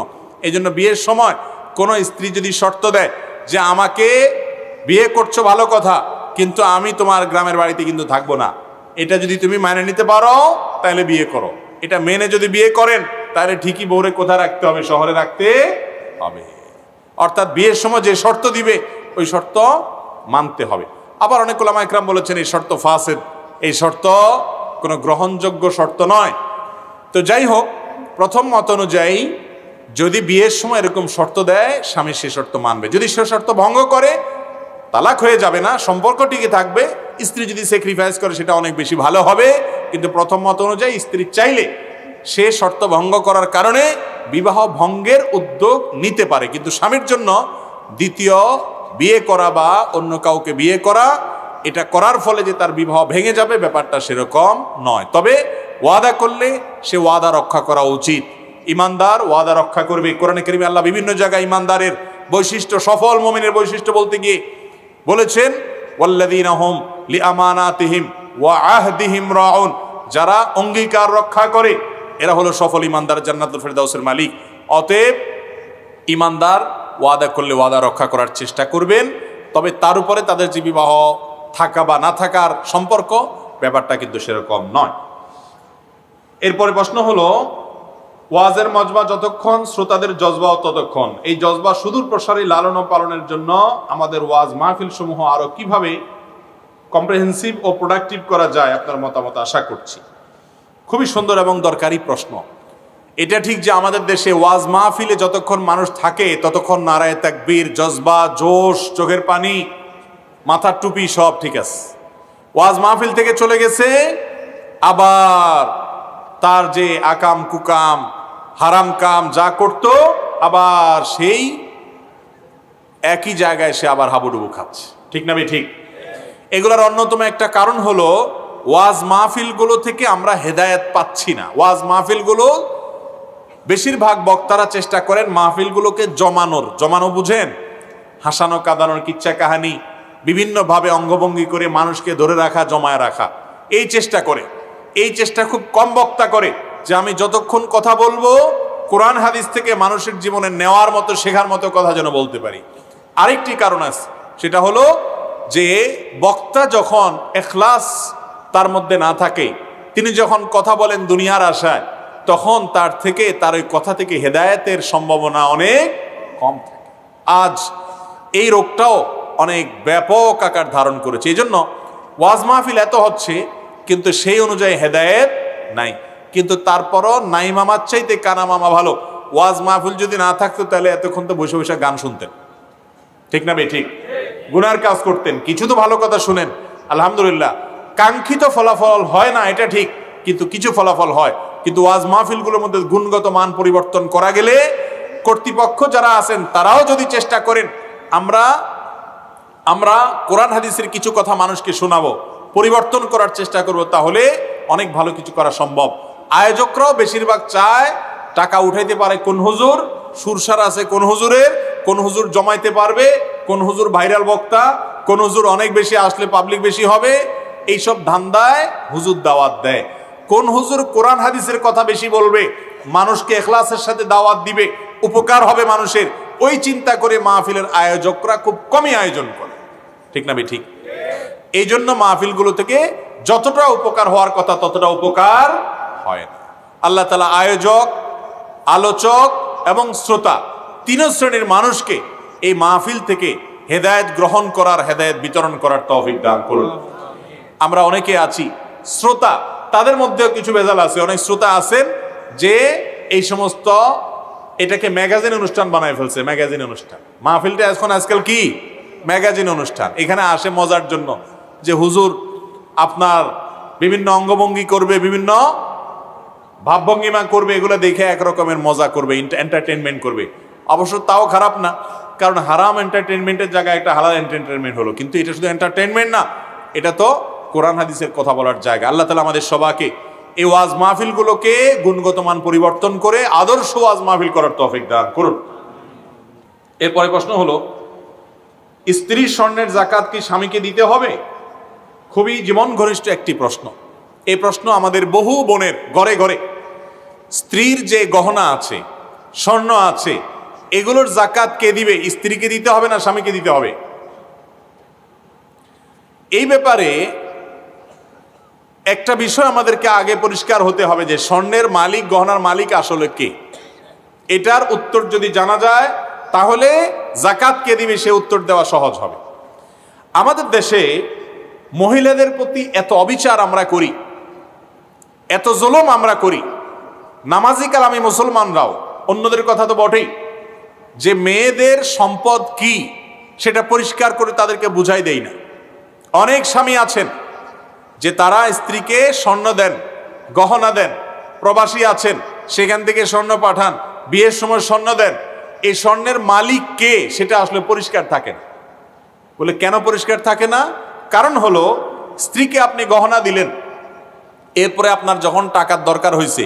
এই জন্য বিয়ের সময় কোনো স্ত্রী যদি শর্ত দেয় যে আমাকে বিয়ে করছো ভালো কথা, কিন্তু আমি তোমার গ্রামের বাড়িতে কিন্তু থাকবো না, এটা যদি তুমি মেনে নিতে পারো তাহলে বিয়ে করো। এটা মেনে যদি বিয়ে করেন তাহলে ঠিকই বউরে কোথায় রাখতে হবে? শহরে রাখতে হবে। অর্থাৎ বিয়ের সময় যে শর্ত দিবে ওই শর্ত মানতে হবে। আবার অনেক উলামায়ে কেরাম বলেছেন এই শর্ত ফাসেদ, এই শর্ত কোনো গ্রহণযোগ্য শর্ত নয়। তো যাই হোক, প্রথম মত অনুযায়ী যদি বিয়ের সময় এরকম শর্ত দেয় স্বামী সে শর্ত মানবে। যদি সে শর্ত ভঙ্গ করে তালাক হয়ে যাবে না, সম্পর্ক টিকে থাকবে। স্ত্রী যদি স্যাক্রিফাইস করে সেটা অনেক বেশি ভালো হবে। কিন্তু প্রথম মত অনুযায়ী স্ত্রী চাইলে সে শর্ত ভঙ্গ করার কারণে বিবাহ ভঙ্গের উদ্যোগ নিতে পারে, কিন্তু স্বামীর জন্য দ্বিতীয় বিয়ে করা বা অন্য কাউকে বিয়ে করা, এটা করার ফলে যে তার বিবাহ ভেঙে যাবে ব্যাপারটা সেরকম নয়। তবে ওয়াদা করলে সে ওয়াদা রক্ষা করা উচিত। ইমানদার ওয়াদা রক্ষা করবে। কোরআনে কারিমে আল্লাহ বিভিন্ন জায়গায় ইমানদারের বৈশিষ্ট্য, সফল মুমিনের বৈশিষ্ট্য বলতে গিয়ে বলেছেন, ওয়াল্লাযীনা হুম লিআমানাতিহিম ওয়া আহদিহিম রাউন, যারা অঙ্গীকার রক্ষা করে এরা হলো সফল ইমানদার, জান্নাতুল ফেরদাউসের মালিক। অতএব ইমানদার ওয়াদা করলে ওয়াদা রক্ষা করার চেষ্টা করবেন। তবে তার উপরে তাদের যে বিবাহ থাকা বা না থাকার সম্পর্ক, ব্যাপারটা কিন্তু সেরকম নয়। এরপরে প্রশ্ন হলো, ওয়াজের মজবা যতক্ষণ, শ্রোতাদের জজবাও ততক্ষণ। এই জজবা সুদূর প্রসারী লালন ও পালনের জন্য আমাদের ওয়াজ মাহফিল সমূহ আরো কিভাবে কম্প্রিহেন্সিভ ও প্রোডাক্টিভ করা যায়, আপনার মতামত আশা করছি। খুবই সুন্দর এবং দরকারি প্রশ্ন। এটা ঠিক যে আমাদের দেশে ওয়াজ মাহফিলে যতক্ষণ মানুষ থাকে ততক্ষণ নারায়ে তাকবীর, জজবা, জোশ, চোখের পানি, মাথার টুপি সব ঠিক আছে। ওয়াজ মাহফিল থেকে চলে গেছে, আবার তার যে আকাম কুকাম হারাম কাম যা করত, আবার সেই একই জায়গায় সে আবার হাবুডুবু খাচ্ছে। ঠিক না ভাই? ঠিক। এগুলোর অন্যতম একটা কারণ হলো ওয়াজ মাহফিলগুলো থেকে আমরা হেদায়েত পাচ্ছি না। ওয়াজ মাহফিলগুলো বেশিরভাগ বক্তারা চেষ্টা করেন মাহফিলগুলোকে জমানো বুঝেন, হাসানো কাঁদানোর কিচ্ছা কাহানি বিভিন্নভাবে অঙ্গভঙ্গি করে মানুষকে ধরে রাখা, জমায় রাখা, এই চেষ্টা করে। এই চেষ্টা খুব কম বক্তা করে, যে আমি যতক্ষণ কথা বলবো কোরআন হাদিস থেকে মানুষের জীবনে নেওয়ার মতো, শেখার মতো কথা যেন বলতে পারি। আরেকটি কারণ আছে, সেটা হলো যে বক্তা যখন ইখলাস তার মধ্যে না থাকে, তিনি যখন কথা বলেন দুনিয়ার আশায়, তখন তার ওই কথা থেকে হেদায়েতের সম্ভাবনা অনেক কম থাকে। আজ এই রোগটাও অনেক ব্যাপক আকার ধারণ করেছে। এই জন্য ওয়াজ মাহফিল এত হচ্ছে, কিন্তু সেই অনুযায়ী হেদায়েত নাই। কিন্তু তারপরও নাই মামার চাইতে কানা মামা ভালো। ওয়াজ মাহফিল যদি না থাকতো তাহলে এতক্ষণ তো বসে বসে গান শুনতেন। ঠিক না ভাই? ঠিক। গুনার কাজ করতেন, কিছু তো ভালো কথা শুনেন, আলহামদুলিল্লাহ। কাঙ্ক্ষিত ফলাফল হয় না এটা ঠিক, কিন্তু কিছু ফলাফল হয়। কিন্তু ওয়াজ মাহফিলগুলোর মধ্যে গুণগত মান পরিবর্তন করা গেলে, কর্তৃপক্ষ যারা আছেন তারাও যদি চেষ্টা করেন, আমরা কোরআন হাদিসের কিছু কথা মানুষকে শোনাবো, পরিবর্তন করার চেষ্টা করব, তাহলে অনেক ভালো কিছু করা সম্ভব। আয়োজকরাও বেশিরভাগ চায় টাকা উঠাইতে পারে কোন হুজুর, সুরসার আছে কোন হুজুরের, কোন হুজুর জমাইতে পারবে, কোন হুজুর ভাইরাল বক্তা, কোন হুজুর অনেক বেশি আসলে পাবলিক বেশি হবে, এইসব ধান্দায় হুজুর দাওয়াত দেয়। কোন হুজুর কোরআন হাদিসের কথা বেশি বলবে, মানুষকে ইখলাসের সাথে দাওয়াত দিবে, উপকার হবে মানুষের, ওই চিন্তা করে মাহফিলের আয়োজকরা খুব কমই আয়োজন করে। ঠিক না ভাই? ঠিক। এই জন্য মাহফিলগুলো থেকে যতটা উপকার হওয়ার কথা ততটা উপকার হয় না। আল্লাহ তাআলা আয়োজক, আলোচক এবং শ্রোতা তিন শ্রেণীর মানুষকে এই মাহফিল থেকে হেদায়েত গ্রহণ করার, হেদায়েত বিতরণ করার তৌফিক দান করুন। আমরা অনেকে আছি শ্রোতা, তাদের মধ্যেও কিছু ভেজাল আছে। অনেক শ্রোতা আছেন যে এই সমস্ত এটাকে ম্যাগাজিন অনুষ্ঠান বানায় ফেলছে। ম্যাগাজিন অনুষ্ঠান, মাহফিলটা আজকাল কি ম্যাগাজিন অনুষ্ঠান। এখানে আসে মজার জন্য, যে হুজুর আপনার বিভিন্ন অঙ্গভঙ্গি করবে, বিভিন্ন ভাবভঙ্গিমা করবে, এগুলো দেখে একরকমের মজা করবে, এন্টারটেনমেন্ট করবে। অবশ্য তাও খারাপ না, কারণ হারাম এন্টারটেনমেন্টের জায়গায় একটা হালাল এন্টারটেনমেন্ট হলো। কিন্তু এটা শুধু এন্টারটেনমেন্ট না, এটা তো কোরআন হাদিসের কথা বলার জায়গা। আল্লাহ তাআলা আমাদের সবাইকে এই ওয়াজ মাহফিলগুলোকে গুণগত মান পরিবর্তন করে আদর্শ ওয়াজ মাহফিল করার তৌফিক দান করুন। এরপরে প্রশ্ন হলো, স্ত্রীর স্বর্ণের যাকাত কি স্বামীকে দিতে হবে? খুবই জীবন ঘনিষ্ঠ একটি প্রশ্ন। এই প্রশ্ন আমাদের বহু বোনের ঘরে ঘরে। স্ত্রীর যে গহনা আছে, স্বর্ণ আছে, এগুলোর যাকাত কে দিবে? স্ত্রীকে দিতে হবে না স্বামীকে দিতে হবে? এই ব্যাপারে একটা বিষয় আমাদেরকে আগে পরিষ্কার হতে হবে, যে স্বর্ণের মালিক, গহনার মালিক আসলে কে। এটার উত্তর যদি জানা যায়, তাহলে যাকাত কে দিবে সে উত্তর দেওয়া সহজ হবে। আমাদের দেশে মহিলাদের প্রতি এত অবিচার আমরা করি, এত জুলুম আমরা করি, নামাজি কালামি মুসলমানরাও, অন্যদের কথা তো বটেই, যে মেয়েদের সম্পদ কি সেটা পরিষ্কার করে তাদেরকে বুঝাই দেই না। অনেক স্বামী আছেন যে তারা স্ত্রীকে স্বর্ণ দেন, গহনা দেন, প্রবাসী আছেন সেখান থেকে স্বর্ণ পাঠান, বিয়ের সময় স্বর্ণ দেন। এই স্বর্ণের মালিক কে সেটা আসলে পরিষ্কার থাকে না। বলে কেন পরিষ্কার থাকে না? কারণ হলো, স্ত্রীকে আপনি গহনা দিলেন, এরপরে আপনার যখন টাকার দরকার হয়েছে,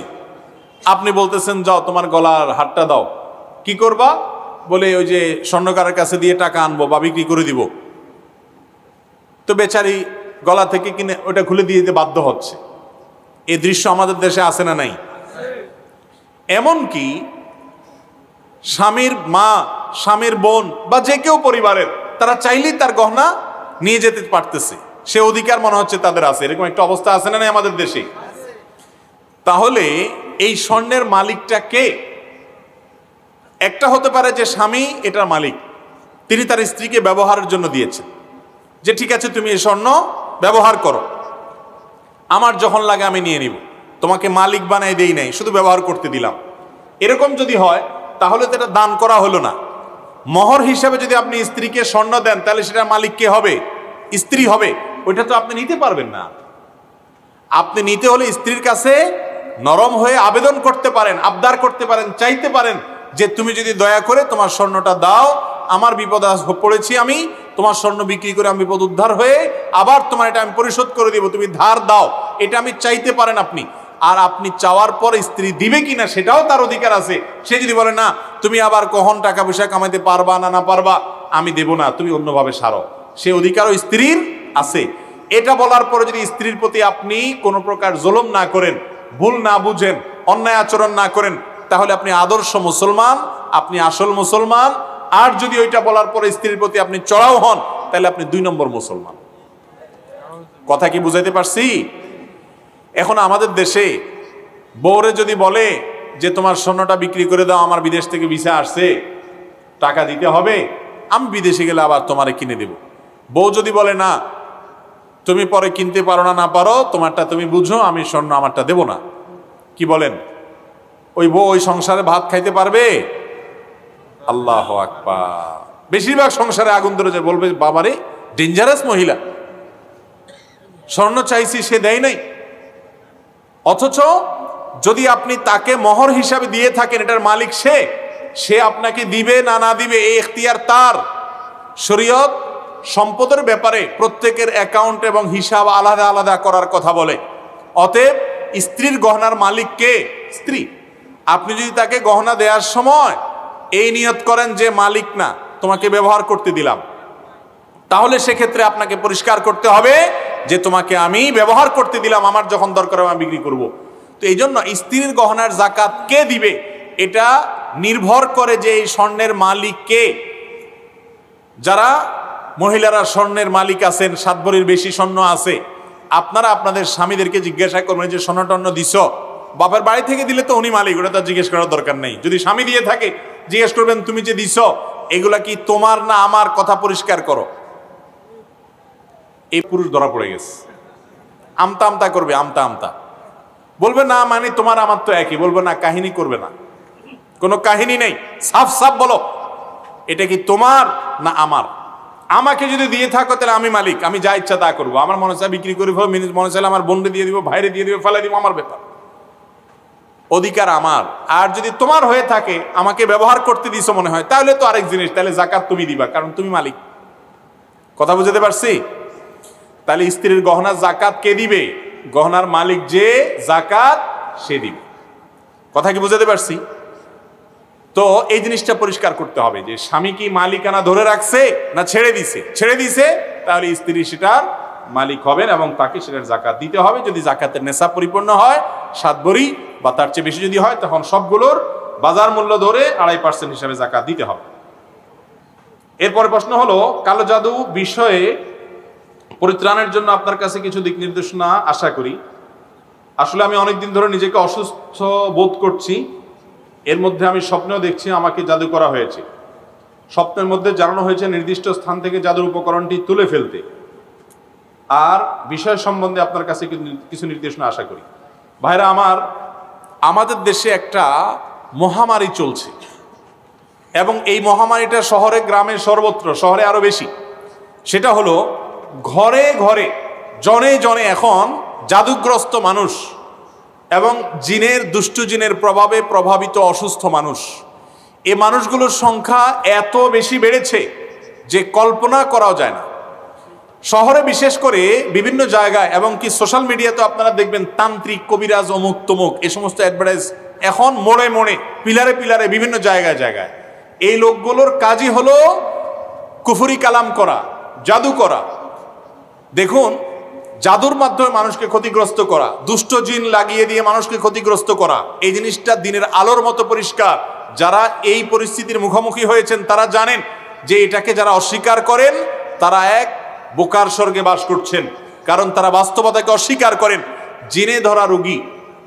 আপনি বলতেছেন যাও তোমার গলার হারটা দাও। কি করবা? বলে ওই যে স্বর্ণকারের কাছে দিয়ে টাকা আনবো বা বিক্রি করে দিব। তো বেচারি গলা থেকে কিনে ওটা খুলে দিয়ে দিতে বাধ্য হচ্ছে। এই দৃশ্য আমাদের দেশে আছে না নাই? এমনকি স্বামীর মা স্বামীর বোন বা যে কেউ পরিবারের, তারা চাইলেই তার গহনা নিয়ে যেতে পারতেছে, সে অধিকার মনে হচ্ছে তাদের আছে। এরকম একটা অবস্থা আছে না আমাদের দেশে? তাহলে এই স্বর্ণের মালিকটা কে? একটা হতে পারে যে স্বামী এটার মালিক, তিনি তার স্ত্রীকে ব্যবহারের জন্য দিয়েছেন, যে ঠিক আছে তুমি এই স্বর্ণ ব্যবহার করো, আমার যখন লাগে আমি নিয়ে নিব, তোমাকে মালিক বানাই দেই নাই, শুধু ব্যবহার করতে দিলাম। এরকম যদি হয় তাহলে তো এটা দান করা হলো না। মোহর হিসাবে যদি আপনি স্ত্রীকে স্বর্ণ দেন, তাহলে সেটা মালিক কে হবে? স্ত্রী হবে। ওইটা তো আপনি নিতে পারবেন না। আপনি নিতে হলে স্ত্রীর কাছে নরম হয়ে আবেদন করতে পারেন, আবদার করতে পারেন, চাইতে পারেন যে তুমি যদি দয়া করে তোমার স্বর্ণটা দাও, আমার বিপদে পড়েছি, আমি তোমার স্বর্ণ বিক্রি করে আমি বিপদ উদ্ধার হয়ে আবার তোমার এটা আমি পরিশোধ করে দিব, তুমি ধার দাও, এটা আমি চাইতে পারেন আপনি। আর আপনি চাওয়ার পর স্ত্রী দিবে কিনা সেটাও তার অধিকার আছে। সে যদি বলে না তুমি আবার কখন টাকা পয়সা কামাইতে পারবা না, না পারবা, আমি দেব না, তুমি অন্যভাবে সারো, সে অধিকারও স্ত্রীর আছে। এটা বলার পরে যদি স্ত্রীর প্রতি আপনি কোনো প্রকার জুলুম না করেন, ভুল না বুঝেন, অন্যায় আচরণ না করেন, তাহলে আপনি আদর্শ মুসলমান, আপনি আসল মুসলমান। আর যদি ওইটা বলার পরে স্ত্রীর প্রতি আপনি চড়াও হন, তাহলে আপনি 2 নম্বর মুসলমান। কথা কি বুঝাইতে পারছি? এখন আমাদের দেশে বউরে যদি বলে যে তোমার স্বর্ণটা বিক্রি করে দাও, আমার বিদেশ থেকে ভিসা আসছে, টাকা দিতে হবে, আমি বিদেশে গেলে আবার তোমারে কিনে দেব। বউ যদি বলে না তুমি পরে কিনতে পারো না, না পারো, তোমারটা তুমি বুঝো, আমি স্বর্ণ আমারটা দেব না, কি বলেন? ওই বউ ওই সংসারে ভাত খাইতে পারবে? আল্লাহু আকবার। বেশিরভাগ সংসারে আগুন ধরে যায়, বলবে বাবারে ডেঞ্জারাস মহিলা, স্বর্ণ চাইছি সে দেয় নাই। অথচ যদি আপনি তাকে মোহর হিসাবে দিয়ে থাকেন, এটার মালিক সে আপনাকে দিবে না না দিবে এই এখতিয়ার তার। শরীয়ত সম্পদের ব্যাপারে প্রত্যেকের অ্যাকাউন্ট এবং হিসাব আলাদা আলাদা করার কথা বলে। অতএব স্ত্রীর গহনার মালিক কে? স্ত্রী। আপনি যদি তাকে গহনা দেওয়ার সময় এই নিয়ত করেন যে মালিক না, তোমাকে ব্যবহার করতে দিলাম, তাহলে সেক্ষেত্রে আপনাকে পরিষ্কার করতে হবে যে তোমাকে আমি ব্যবহার করতে দিলাম, আমার যখন দরকার আমি বিক্রি করব। তো এই জন্য স্ত্রীর গহনার জাকাত কে দিবে, এটা নির্ভর করে যে এই স্বর্ণের মালিক কে। যারা মহিলারা স্বর্ণের মালিক আছেন, 7 ভরির বেশি স্বর্ণ আছে, আপনারা আপনাদের স্বামীদেরকে জিজ্ঞাসা করবেন যে স্বর্ণ টর্ণ দিছ, বাপের বাড়ি থেকে দিলে তো উনি মালিক, ওটা তো জিজ্ঞেস করার দরকার নেই। যদি স্বামী দিয়ে থাকে জিজ্ঞেস করবেন তুমি যে দিছ এগুলা কি তোমার না আমার, কথা পরিষ্কার করো। এই পুরুষ ধরা পড়ে গেছে, আমতা আমতা করবে, আমতা আমতা বলবে না মানে তোমার আমার তো একই, বলবে না কাহিনী করবে না, কোনো কাহিনী নেই, সাফ সাফ বলো এটা কি তোমার না আমার। আমাকে যদি দিয়ে থাকো তাহলে আমি মালিক, আমি যা ইচ্ছা তা করবো, আমার মনে চায় বিক্রি করে ফেলো, মনে চাইলে আমার বোনকে দিয়ে দিব, ভাইরে দিয়ে দিব, ফেলে দিব, আমার ব্যাপার, অধিকার আমার। আর যদি তোমার হয়ে থাকে, আমাকে ব্যবহার করতে দিছো মনে হয়, তাহলে তো আরেক জিনিস, তাহলে জাকাত তুমি দিবা, কারণ তুমি মালিক। কথা বুঝতে পারছি? তাহলে স্ত্রীর গহনার জাকাত কে দিবে? গহনার মালিক যে, জাকাত সে দিবে। কথা কি বুঝতে পারছি? তো এই জিনিসটা পরিষ্কার করতে হবে যে স্বামী কি মালিকানা ধরে রাখছে না ছেড়ে দিছে। ছেড়ে দিছে তাহলে স্ত্রী সেটার মালিক হবেন এবং তাকে সেটার জাকাত দিতে হবে। যদি জাকাতের নেশা পরিপূর্ণ হয় 7 ভরি বা তার চেয়ে বেশি যদি হয়, তখন সবগুলোর বাজার মূল্য ধরে 2.5% হিসাবে জাকাত দিতে হবে। এরপরে প্রশ্ন হলো, কালো জাদু বিষয়ে পরিত্রাণের জন্য আপনার কাছে কিছু দিক নির্দেশনা আশা করি। আসলে আমি অনেকদিন ধরে নিজেকে অসুস্থ বোধ করছি। এর মধ্যে আমি স্বপ্নেও দেখছি আমাকে জাদু করা হয়েছে। স্বপ্নের মধ্যে জানানো হয়েছে নির্দিষ্ট স্থান থেকে জাদুর উপকরণটি তুলে ফেলতে। আর বিষয় সম্বন্ধে আপনার কাছে কিছু নির্দেশনা আশা করি। ভাইরা আমার, আমাদের দেশে একটা মহামারী চলছে এবং এই মহামারীটা শহরে গ্রামে সর্বত্র, শহরে আরো বেশি। সেটা হলো ঘরে ঘরে, জনে জনে এখন জাদুগ্রস্ত মানুষ এবং জিনের, দুষ্টু জিনের প্রভাবে প্রভাবিত অসুস্থ মানুষ। এই মানুষগুলোর সংখ্যা এত বেশি বেড়েছে যে কল্পনা করাও যায় না। শহরে বিশেষ করে বিভিন্ন জায়গায় এবং কি সোশ্যাল মিডিয়াতে আপনারা দেখবেন তান্ত্রিক, কবিরাজ, অমুক তমুক এই সমস্ত অ্যাডভার্টাইজ এখন মোড়ে মোড়ে, পিলারে পিলারে, বিভিন্ন জায়গায় জায়গায়। এই লোকগুলোর কাজই হলো কুফরি কালাম করা, জাদু করা। দেখুন, জাদুর মাধ্যমে মানুষকে ক্ষতিগ্রস্ত করা, দুষ্ট জিন লাগিয়ে দিয়ে মানুষকে ক্ষতিগ্রস্ত করা, এই জিনিসটা দিনের আলোর মতো পরিষ্কার। যারা এই পরিস্থিতির মুখোমুখি হয়েছেন তারা জানেন যে এটাকে যারা অস্বীকার করেন তারা এক বোকার স্বর্গে বাস করছেন, কারণ তারা বাস্তবতাকে অস্বীকার করেন। জিনে ধরা রোগী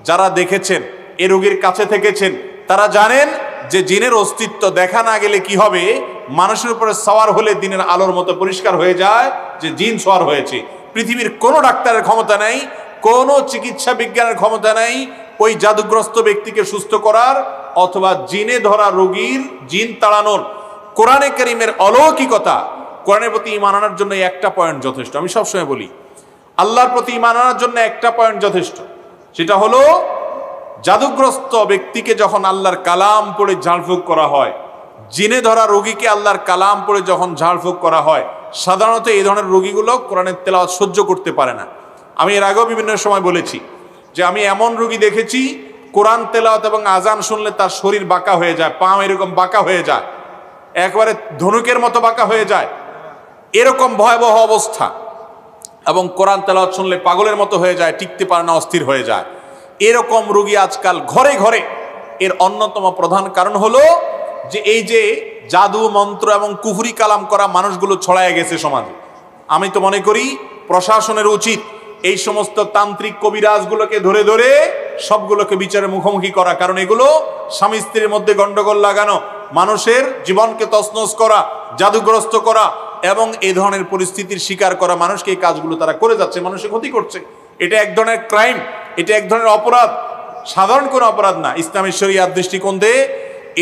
যারা দেখেছেন, এ রোগীর কাছে থেকেছেন, তারা জানেন যে জিনের অস্তিত্ব দেখা না গেলে কি হবে, মানুষের উপরে সওয়ার হলে দিনের আলোর মতো পরিষ্কার হয়ে যায় যে জিন সওয়ার হয়েছে। পৃথিবীর কোনো ডাক্তারের ক্ষমতা নেই, কোনো চিকিৎসা বিজ্ঞানের ক্ষমতা নেই ওই জাদুগ্রস্ত ব্যক্তিকে সুস্থ করার অথবা জিনে ধরা রোগীর জিন তাড়ানোর। কোরআনে কারীমের অলৌকিকতা, কোরআনের প্রতি ঈমান আনার জন্য একটা পয়েন্ট যথেষ্ট। আমি সবসময় বলি আল্লাহর প্রতি ঈমান আনার জন্য একটা পয়েন্ট যথেষ্ট, সেটা হলো জাদুগ্রস্ত ব্যক্তিকে যখন আল্লাহর কালাম পড়ে ঝাড়ফুঁক করা হয়, জিনে ধরা রোগীকে আল্লাহর কালাম পড়ে যখন ঝাড়ফুঁক করা হয়, সাধারণত এই ধরনের রোগীগুলো কোরআনের তেলাওয়াত সহ্য করতে পারে না। আমি এর আগেও বিভিন্ন সময় বলেছি যে আমি এমন রোগী দেখেছি কোরআন তেলাওয়াত এবং আজান শুনলে তার শরীর বাঁকা হয়ে যায়, পা এরকম বাঁকা হয়ে যায়, একবারে ধনুকের মতো বাঁকা হয়ে যায়, এরকম ভয়াবহ অবস্থা। এবং কোরআন তেলাওয়াত শুনলে পাগলের মতো হয়ে যায়, টিকতে পারে না, অস্থির হয়ে যায়। এরকম রোগী আজকাল ঘরে ঘরে। এর অন্যতম প্রধান কারণ হলো যে এই যে জাদু মন্ত্র এবং কুফরি কালাম করা মানুষগুলো ছড়ায় গেছে সমাজে। আমি তো মনে করি প্রশাসনের উচিত এই সমস্ত তান্ত্রিক কবিরাজগুলোকে ধরে ধরে সবগুলোকে বিচারের মুখোমুখি করা, কারণ এগুলো স্বামী স্ত্রীর মধ্যে গন্ডগোল লাগানো, মানুষের জীবনকে তছনছ করা, জাদুগ্রস্ত করা এবং এই ধরনের পরিস্থিতির শিকার করা মানুষকে এই কাজগুলো তারা করে যাচ্ছে, মানুষের ক্ষতি করছে। এটা এক ধরনের ক্রাইম, এটা এক ধরনের অপরাধ, সাধারণ কোনো অপরাধ না। ইসলামী শরিয়াত দৃষ্টিকোণ দিয়ে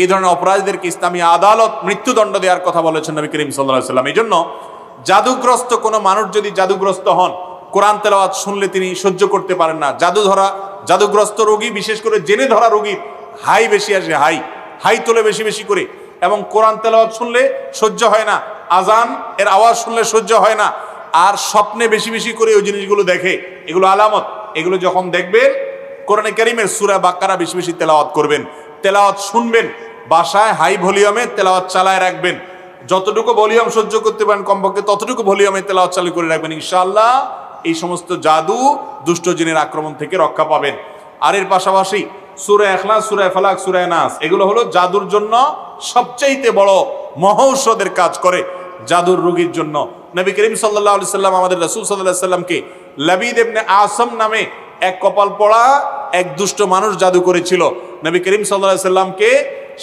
এই ধরনের অপরাধীদেরকে ইসলামী আদালত মৃত্যুদণ্ড দেওয়ার কথা বলেছেন নবী করিম সাল্লাল্লাহু আলাইহি ওয়াসাল্লাম। এই জন্য জাদুগ্রস্ত কোনো মানুষ যদি জাদুগ্রস্ত হন, কোরআন তেলাওয়াত শুনলে তিনি সহ্য করতে পারেন না। জাদুগ্রস্ত রোগী, বিশেষ করে জেনে ধরা রোগীর হাই বেশি আসে, হাই তোলে বেশি বেশি করে, এবং কোরআন তেলাওয়াত শুনলে সহ্য হয় না, আজান এর আওয়াজ শুনলে সহ্য হয় না, আর স্বপ্নে বেশি বেশি করে ওই জিনিসগুলো দেখে। এগুলো আলামত। এগুলো যখন দেখবেন কোরআনে কারীমের সূরা বাকারা বেশি বেশি তেলাওয়াত করবেন, তেলাওয়াত শুনবেন, বাসায় হাই ভলিউমে তেলাওয়াত চালায় রাখবেন, যতটুকু ভলিউম সহ্য করতে পারেন কমপক্ষে ততটুকু ভলিউমে তেলাওয়াত চালু করে রাখবেন। ইনশাআল্লাহ এই সমস্ত জাদু দুষ্ট জিনের আক্রমণ থেকে রক্ষা পাবেন। আর এর পাশাপাশি সূরা ইখলাস, সূরা ফালাক, সূরা নাস, এগুলো হলো জাদুর জন্য সবচাইতে বড় মহৌষধের কাজ করে জাদুর রোগীর জন্য। নবী করিম সাল্লাল্লাহু আলাইহি সাল্লাম আমাদের রাসূল সাল্লাল্লাহু আলাইহি সাল্লামকে লাবিদ ইবনে আসম নামে এক কপাল পড়া এক দুষ্ট মানুষ জাদু করেছিল। নবী করিম সাল্লাল্লাহু আলাইহি সাল্লামকে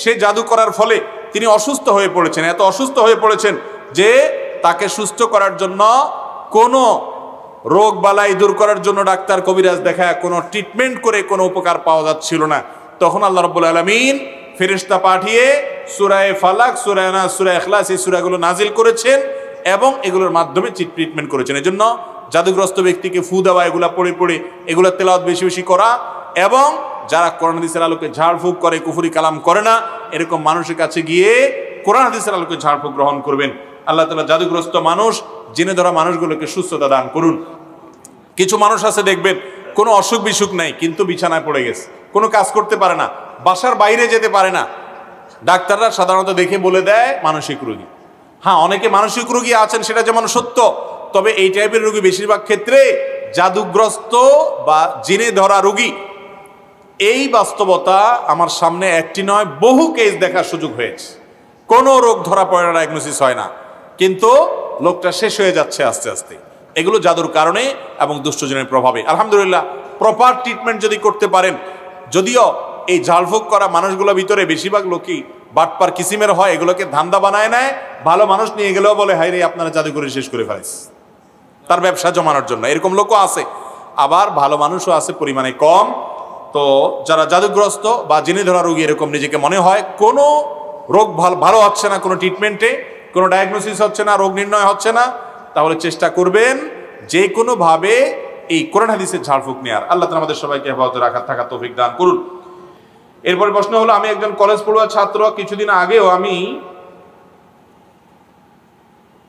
সে জাদু করার ফলে তিনি অসুস্থ হয়ে পড়েছেন, এত অসুস্থ হয়ে পড়েছেন যে তাকে সুস্থ করার জন্য কোনো রোগ বালাই দূর করার জন্য ডাক্তার কবিরাজ দেখায় কোনো ট্রিটমেন্ট করে কোনো উপকার পাওয়া যাচ্ছিল না। তখন আল্লাহ রাব্বুল আলামিন ফেরেশতা পাঠিয়ে সূরা ফালাক, সূরা নাস, সূরা ইখলাস এই সূরাগুলো নাজিল করেছেন এবং এগুলোর মাধ্যমে ট্রিটমেন্ট করেছেন। এজন্য জাদুগ্রস্ত ব্যক্তিকে ফু দেওয়া, এগুলা পড়ে পড়ে এগুলা তেলাওয়াত বেশি বেশি করা, এবং যারা কোরআন হাদিসের আলোকে ঝাড়ফুঁক করে, কুফরি কালাম করে না, এরকম মানুষের কাছে গিয়ে কোরআন হাদিসের আলোকে ঝাড়ফুঁক গ্রহণ করবেন। আল্লাহ তাআলা জাদুগ্রস্ত মানুষ, জেনে ধরা মানুষগুলোকে সুস্থতা দান করুন। কিছু মানুষ আছে দেখবেন কোনো অসুখ বিসুখ নাই কিন্তু বিছানায় পড়ে গেছে, কোনো কাজ করতে পারে না, বাসার বাইরে যেতে পারে না। ডাক্তাররা সাধারণত দেখে বলে দেয় মানসিক রোগী। হ্যাঁ, অনেকে মানসিক রোগী আছেন সেটা যেমন সত্য, তবে এই টাইপের রোগী বেশিরভাগ ক্ষেত্রে জাদুগ্রস্ত বা জিনে ধরা রোগী। এই বাস্তবতা আমার সামনে একটি নয় বহু কেস দেখার সুযোগ হয়েছে। কোনো রোগ ধরা পড়ে না, ডায়াগনোসিস হয় না, কিন্তু লোকটা শেষ হয়ে যাচ্ছে আস্তে আস্তে। এগুলো জাদুর কারণে এবং দুষ্টজনের প্রভাবে। আলহামদুলিল্লাহ প্রপার ট্রিটমেন্ট যদি করতে পারেন, যদিও এই ঝাড়ফুঁক করা মানুষগুলোর ভিতরে বেশিরভাগ লোকই বাটপার কিসিমের হয়, এগুলোকে ধান্দা বানায় নেয়, ভালো মানুষ নিয়ে গেলেও বলে হাই রে আপনারা জাদু করে শেষ করে ফেলেছ, তার ব্যবসা জমানোর জন্য। এরকম লোকও আছে, আবার ভালো মানুষও আছে পরিমাণে কম। তো যারা জাদুগ্রস্ত বা জিনে ধরা রোগী এরকম নিজেকে মনে হয়, কোনো রোগ ভালো হচ্ছে না, কোনো ট্রিটমেন্টে কোনো ডায়াগনোসিস হচ্ছে না, রোগ নির্ণয় হচ্ছে না, তাহলে চেষ্টা করবেন যে কোনোভাবে এই কোরআন হাদিসের ঝাড়ফুঁক নেওয়ার। আল্লাহ তাআলা আমাদের সবাইকে হেফাজতে থাকার তৌফিক দান করুন। এরপরে প্রশ্ন হলো, আমি একজন কলেজ পড়ুয়া ছাত্র, কিছুদিন আগেও আমি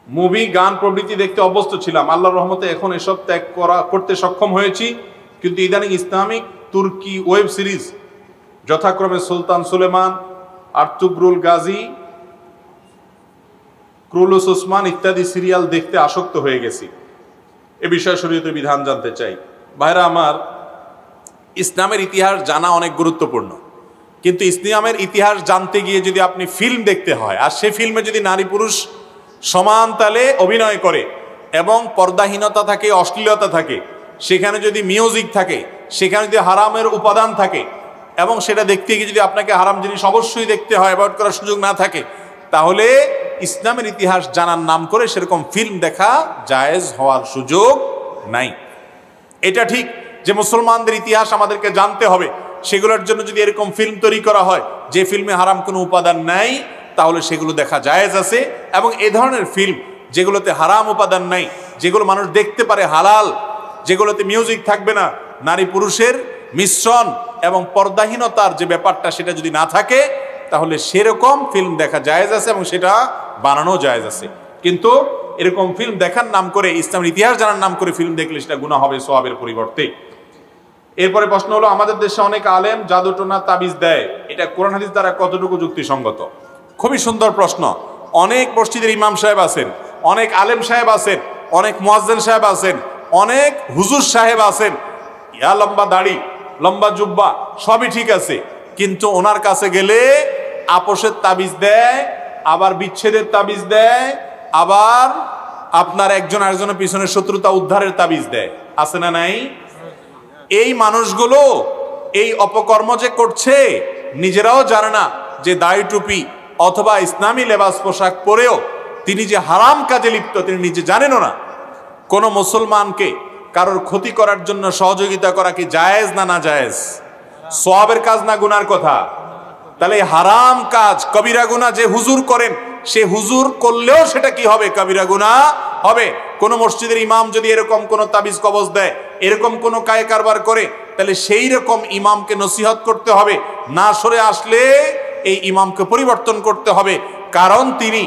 মুভি, গান প্রভৃতি দেখতে অভ্যস্ত ছিলাম। আল্লাহর রহমতে এখন এসব ত্যাগ করতে সক্ষম হয়েছি, কিন্তু ইদানিং ইসলামিক তুর্কি ওয়েব সিরিজ যথাক্রমে সুলতান সুলেমান, আর্তুগ্রুল গাজী, ক্রুলুস ওসমান ইত্যাদি সিরিয়াল দেখতে আসক্ত হয়ে গেছি। এ বিষয়ে শরীয়তের বিধান জানতে চাই। ভাইরা আমার, ইসলামের ইতিহাস জানা অনেক গুরুত্বপূর্ণ। কিন্তু ইসলামের ইতিহাস জানতে গিয়ে যদি আপনি ফিল্ম দেখতে হয়, আর সে ফিল্মে যদি নারী পুরুষ সমান তালে অভিনয় করে এবং পর্দাহীনতা থাকে, অশ্লীলতা থাকে, সেখানে যদি মিউজিক থাকে, সেখানে যদি হারামের উপাদান থাকে, এবং সেটা দেখতে গিয়ে যদি আপনাকে হারাম জিনিস অবশ্যই দেখতে হয়, অ্যাভয়েড করার সুযোগ না থাকে, তাহলে ইসলামের ইতিহাস জানার নাম করে সেরকম ফিল্ম দেখা জায়েজ হওয়ার সুযোগ নাই। এটা ঠিক যে মুসলমানদের ইতিহাস আমাদেরকে জানতে হবে, সেগুলোর জন্য যদি এরকম ফিল্ম তৈরি করা হয় যে ফিল্মে হারাম কোনো উপাদান নাই, তাহলে সেগুলো দেখা জায়েজ আছে। এবং এ ধরনের ফিল্ম যেগুলোতে হারাম উপাদান নাই, যেগুলো মানুষ দেখতে পারে হালাল, যেগুলোতে মিউজিক থাকবে না, নারী পুরুষের মিশ্রণ এবং পর্দাহীনতার যে ব্যাপারটা সেটা যদি না থাকে, তাহলে সেরকম ফিল্ম দেখা জায়েজ আছে এবং সেটা বানানো জায়েজ আছে। কিন্তু এরকম ফিল্ম দেখার নাম করে, ইসলামের ইতিহাস জানার নাম করে ফিল্ম দেখলে সেটা গুনাহ হবে সওয়াবের পরিবর্তে। এরপরে প্রশ্ন হলো, আমাদের দেশে অনেক আলেম জাদুটোনা তাবিজ দেয়, এটা কোরআন হাদিস দ্বারা কতটুকু যুক্তিসঙ্গত? খুবই সুন্দর প্রশ্ন। অনেক মসজিদের ইমাম সাহেব আছেন, অনেক আলেম সাহেব আছেন, অনেক মুয়াজ্জিন সাহেব আছেন, অনেক হুজুর সাহেব আছেন, ইয়া লম্বা দাড়ি, লম্বা জুব্বা, সবই ঠিক আছে, কিন্তু ওনার কাছে গেলে আপোষের তাবিজ দেয়, আবার বিচ্ছেদের তাবিজ দেয়, আবার আপনার একজন আরেকজনের পিছনে শত্রুতা উদ্ধারের তাবিজ দেয়। আছে না নাই? এই মানুষগুলো এই অপকর্ম যে করছে নিজেরাও জানে না যে দাড়ি টুপি অথবা ইসলামী লেবাস পোশাক পরেও তিনি যে হারাম কাজে লিপ্ত তিনি নিজে জানেনও না। কোনো মুসলমানকে কারোর ক্ষতি করার জন্য সহযোগিতা করা কি জায়েজ না না জায়েজ? সওয়াবের কাজ না গুনার কথা? তাহলে হারাম কাজ কবিরা গুনাহ যে হুজুর করেন, সে হুজুর করলেও সেটা কি হবে? কবিরা গুনাহ হবে। কোন মসজিদের ইমাম যদি এরকম কোন তাবিজ কবজ দেয়, এরকম কোন কায়ে কারবার করে, তাহলে সেই রকম ইমামকে নসিহত করতে হবে, না সরে আসলে এই ইমামকে পরিবর্তন করতে হবে। কারণ তিনি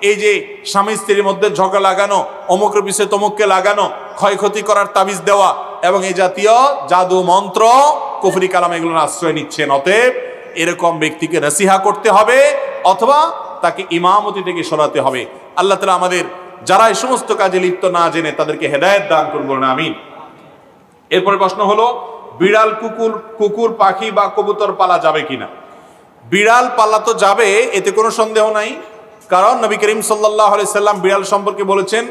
এই যে স্বামী স্ত্রীর মধ্যে ঝগড়া লাগানো, অমুকের পিছে তমুককে লাগানো, ক্ষয়ক্ষতি করার তাবিজ দেওয়া এবং এই জাতীয় জাদু মন্ত্র কুফরি কালাম এগুলোর আশ্রয় নিচ্ছেন। অতএব এরকম ব্যক্তিকে নসিহা করতে হবে অথবা তাকে ইমামতি থেকে সরাতে হবে। আল্লাহ তাআলা আমাদের যারা এই সমস্ত কাজে লিপ্ত না জেনে তাদেরকে হেদায়েত দান করুন, আমিন। এরপরে প্রশ্ন হলো, বিড়াল, কুকুর, পাখি বা কবুতর পালা যাবে কিনা? বিড়াল পালা তো যাবে, এতে কোনো সন্দেহ নাই। কারণ নবী করিম সাল্লাল্লাহু আলাইহি সাল্লাম বিড়াল সম্পর্কে বলেছেন,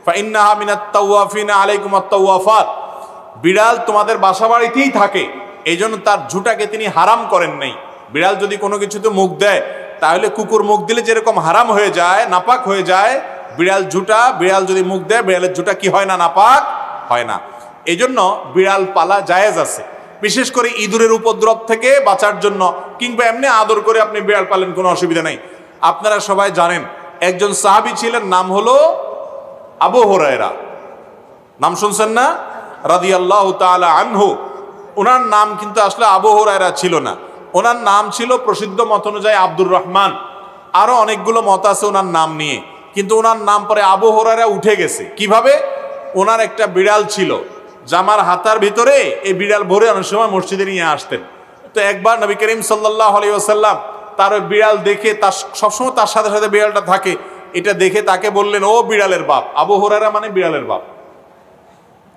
ফাইন্নাহা মিনাত তাওয়াফিনা আলাইকুম আত-তাওয়াফাত, বিড়াল তোমাদের বাসা বাড়িতেই থাকে, এই জন্য তার ঝুঁটাকে তিনি হারাম করেন নাই। বিড়াল যদি কোনো কিছুতে মুখ দেয়, তাহলে কুকুর মুখ দিলে যেরকম হারাম হয়ে যায়, নাপাক হয়ে যায়, বিড়াল যদি মুখ দেয়, বিড়ালের ঝুঁটা কি হয় না? নাপাক হয় না। এই জন্য বিড়াল পালা জায়েজ আছে, বিশেষ করে ইঁদুরের উপদ্রব থেকে বাঁচার জন্য, কিংবা এমনি আদর করে আপনি বিড়াল পালেন, কোনো অসুবিধা নেই। আপনারা সবাই জানেন একজন সাহাবী ছিলেন, নাম হলো আবু হুরায়রা, নাম শুনছেন না? রাদিয়াল্লাহু তাআলা আনহু। ওনার নাম কিন্তু আসলে আবু হুরায়রা ছিল না, ওনার নাম ছিল প্রসিদ্ধ মত অনুযায়ী আব্দুর রহমান। আরো অনেকগুলো মত আছে ওনার নাম নিয়ে, কিন্তু ওনার নাম পরে আবু হুরায়রা উঠে গেছে। কিভাবে? ওনার একটা বিড়াল ছিল, জামার হাতার ভিতরে এই বিড়াল ভরে অনেক সময় মসজিদে নিয়ে আসতেন। তো একবার নবী করিম সাল্লাল্লাহু আলাইহি ওয়াসাল্লাম তার ওই বিড়াল দেখে, তার সবসময় তার সাথে সাথে বিড়ালটা থাকে, এটা দেখে তাকে বললেন, ও বিড়ালের বাপ। আবু হুরায়রা মানে বিড়ালের বাপ।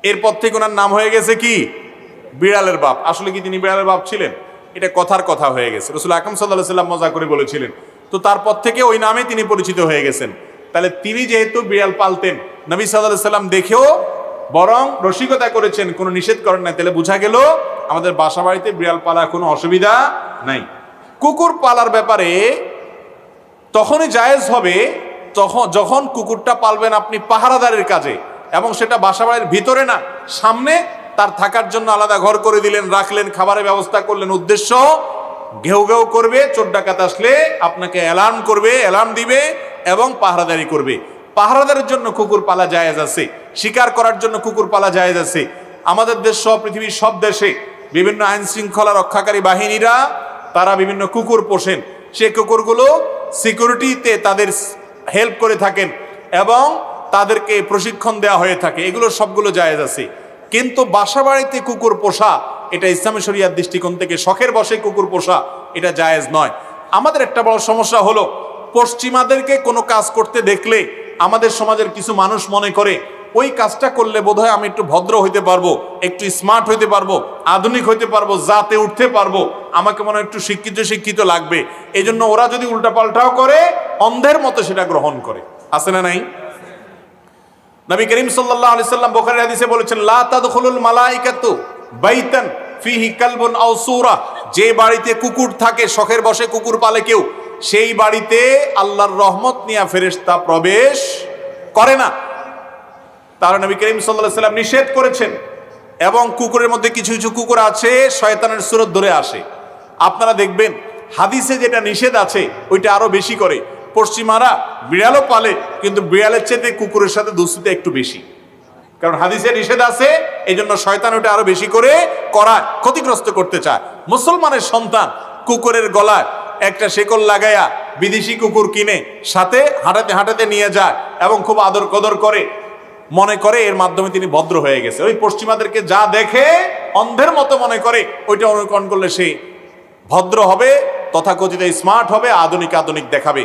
এরপর থেকে ওনার নাম হয়ে গেছে কি? বিড়ালের বাপ। আসলে কি তিনি বিড়ালের বাপ ছিলেন? এটা কথার কথা হয়ে গেছে, রাসূল আকরাম সাল্লাল্লাহু আলাইহি ওয়াসাল্লাম মজা করে বলেছিলেন। তো তারপর থেকে ওই নামে তিনি পরিচিত হয়ে গেছেন। তাহলে তিনি যেহেতু বিড়াল পালতেন, নবী সাল্লাল্লাহু আলাইহি ওয়াসাল্লাম দেখেও বরং রসিকতা করেছেন, কোনো নিষেধ করেন না। তাহলে বোঝা গেল আমাদের বাসা বাড়িতে বিড়াল পালা কোনো অসুবিধা নাই। কুকুর পালার ব্যাপারে তখনই জায়েজ হবে যখন কুকুরটা পালবেন আপনি পাহারাদারের কাজে, এবং সেটা বাসা বাড়ির ভিতরে না, সামনে তার থাকার জন্য আলাদা ঘর করে দিলেন, রাখলেন, খাবারের ব্যবস্থা করলেন। উদ্দেশ্য ঘেউ ঘেউ করবে, চোর ডাকাত আসলে আপনাকে অ্যালার্ম দিবে এবং পাহারাদারি করবে। পাহারাদারের জন্য কুকুর পালা জায়েজ আছে, শিকার করার জন্য কুকুর পালা জায়েজ আছে। আমাদের দেশ সহ পৃথিবীর সব দেশে বিভিন্ন আইন শৃঙ্খলা রক্ষাকারী বাহিনীরা তারা বিভিন্ন কুকুর পোষেন। সেই কুকুরগুলো সিকিউরিটিতে তাদের হেল্প করে থাকেন এবং তাদেরকে প্রশিক্ষণ দেওয়া হয়ে থাকে। এগুলো সবগুলো জায়েজ আছে। কিন্তু বাসা বাড়িতে কুকুর পোষা, এটা ইসলামী শরিয়ার দৃষ্টিকোণ থেকে শখের বশে কুকুর পোষা, এটা জায়েজ নয়। আমাদের একটা বড় সমস্যা হলো, পশ্চিমাদেরকে কোনো কাজ করতে দেখলে আমাদের সমাজের কিছু মানুষ মনে করে ওই কাজটা করলে বোধহয় আমি একটু ভদ্র হইতে পারবো, একটু স্মার্ট হইতে পারবো, আধুনিক হইতে পারবো, জাতে উঠতে পারবো, আমাকে মনে হয় একটু শিক্ষিত লাগবে। এই জন্য ওরা যদি উল্টাপাল্টাও করে অন্ধের মতো সেটা গ্রহণ করে। আছে না নাই? নবী করিম সাল্লাল্লাহু আলাইহি সাল্লাম বুখারী হাদিসে বলেছেন, লা তাদখুলুল মালাইকাতু বাইতান ফিহি কালবুন আও সূরা, যে বাড়িতে কুকুর থাকে, শখের বশে কুকুর পালে কেউ, সেই বাড়িতে আল্লাহর রহমত নিয়ে ফেরেশতা প্রবেশ করে না। তার নবী করিম সাল্লাল্লাহু আলাইহি সাল্লাম নিষেধ করেছেন। এবং কুকুরের মধ্যে কিছু কিছু কুকুর আছে শয়তানের সুরত ধরে আসে। আপনারা দেখবেন হাদিসে যেটা নিষেধ আছে ওইটা আরো বেশি করে। পশ্চিমারা বিড়ালও পালে, কিন্তু বিড়ালের চেয়ে কুকুরের সাথে দুস্তিতে একটু বেশি, কারণ হাদিসে নিষেধ আছে, এই জন্য শয়তান ওটা আরো বেশি করে করায়, ক্ষতিগ্রস্ত করতে চায়। মুসলমানের সন্তান কুকুরের গলায় একটা শেকল লাগাইয়া বিদেশি কুকুর কিনে সাথে হাঁটাতে হাঁটাতে নিয়ে যায় এবং খুব আদর কদর করে, মনে করে এর মাধ্যমে তিনি ভদ্র হয়ে গেছে। ওই পশ্চিমাদেরকে যা দেখে অন্ধের মতো মনে করে ওইটা অনুকরণ করলে সে ভদ্র হবে, তথাকথিত স্মার্ট হবে, আধুনিক দেখাবে।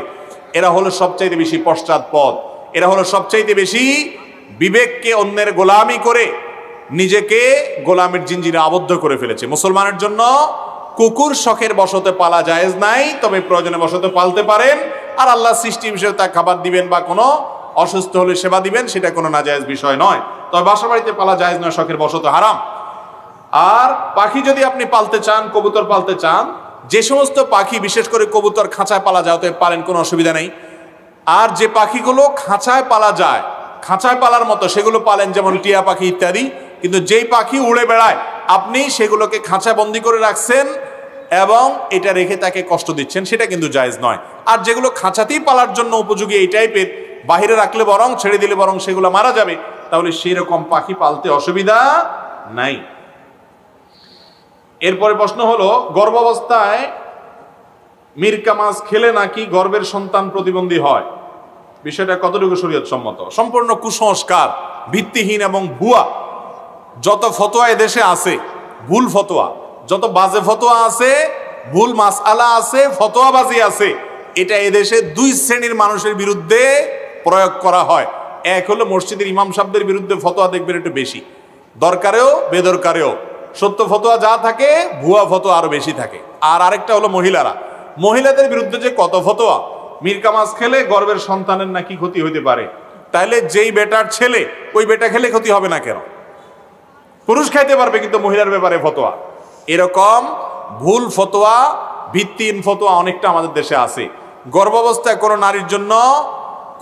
এরা হলো সবচাইতে বেশি পশ্চাৎপদ, এরা হলো সবচাইতে বেশি বিবেককে অন্যের গোলামি করে নিজেকে গোলামের জিঞ্জিরে আবদ্ধ করে ফেলেছে। মুসলমানের জন্য কুকুর শখের বশতে পালা জায়েজ নাই, তবে প্রয়োজনে বশতে পালতে পারেন। আর আল্লাহ সৃষ্টি বিষয়ে তা খাবার দিবেন বা কোনো অসুস্থ হলে সেবা দিবেন, সেটা কোনো নাজায়েজ বিষয় নয়। তবে বাসা বাড়িতে পালা জায়েজ নয়, শখের বশতে হারাম। আর পাখি যদি আপনি পালতে চান, কবুতর পালতে চান, যে সমস্ত পাখি বিশেষ করে কবুতর খাঁচায় পালা যায় তো পালেন, কোনো অসুবিধা নেই। আর যে পাখিগুলো খাঁচায় পালা যায়, খাঁচায় পালার মতো সেগুলো পালেন, যেমন টিয়া পাখি ইত্যাদি। কিন্তু যেই পাখি উড়ে বেড়ায় আপনি সেগুলোকে খাঁচা বন্দি করে রাখছেন এবং এটা রেখে তাকে কষ্ট দিচ্ছেন, সেটা কিন্তু জায়েজ নয়। আর যেগুলো খাঁচাতেই পালার জন্য উপযোগী এই টাইপের, বাহিরে রাখলে বরং, ছেড়ে দিলে বরং সেগুলো মারা যাবে, তাহলে সেই রকম পাখি পালতে অসুবিধা নাই। এরপরে প্রশ্ন হলো, গর্ভাবস্থায় মিরকা মাছ খেলে নাকি গর্ভের সন্তান প্রতিবন্ধী হয়, বিষয়টা কতটুকু শরীয়ত সম্মত? সম্পূর্ণ কুসংস্কার, ভিত্তিহীন এবং ভুয়া। যত ফতোয়া এদেশে আছে ভুল ফতোয়া, যত বাজে ফতোয়া আছে, ভুল মাসআলা আছে, ফতোয়াবাজি আছে, এটা এদেশে দুই শ্রেণীর মানুষের বিরুদ্ধে প্রয়োগ করা হয়। এক হলো মসজিদের ইমাম সাহেবদের বিরুদ্ধে ফতোয়া দেখবেন একটু বেশি, দরকারেও বেদরকারেও সত্য ফতোয়া যা থাকে, ভুয়া ফতোয়া আরো বেশি থাকে। আর আরেকটা হলো মহিলাদের বিরুদ্ধে যে কত ফতোয়া। মিরকা মাছ খেলে গর্ভের সন্তানের নাকি ক্ষতি হইতে পারে, তাইলে যেই বেটার ছেলে ওই বেটা খেলে ক্ষতি হবে না কেন? পুরুষ খাইতে পারবে কিন্তু মহিলার ব্যাপারে ফতোয়া। এরকম ভুল ফতোয়া, ভিত্তিহীন ফতোয়া অনেকটা আমাদের দেশে আছে। গর্ভাবস্থায় কোনো নারীর জন্য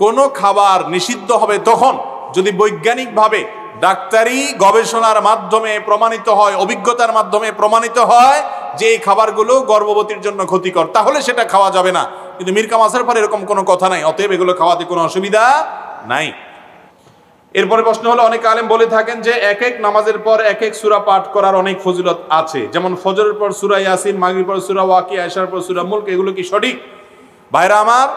কোনো খাবার নিষিদ্ধ হবে তখন যদি বৈজ্ঞানিকভাবে ডাক্তারি গবেষণার মাধ্যমে প্রমাণিত হয়, অভিজ্ঞতার মাধ্যমে প্রমাণিত হয় যে এই খাবারগুলো গর্ভবতীর জন্য ক্ষতিকর, তাহলে সেটা খাওয়া যাবে না। কিন্তু মিরকা মাছের পর এরকম কোনো কথা নাই, অতএব এগুলো খাওয়াতে কোনো অসুবিধা নাই। এরপরে প্রশ্ন হলো, অনেক আলেম বলে থাকেন যে এক এক নামাজের পর এক এক সূরা পাঠ করার অনেক ফজিলত আছে, যেমন ফজরের পর সূরা ইয়াসিন, মাগরিবের পর সূরা ওয়াকিয়া, এশার পর সূরা মুলক। এগুলো কি সঠিক? ভাইরা আমার,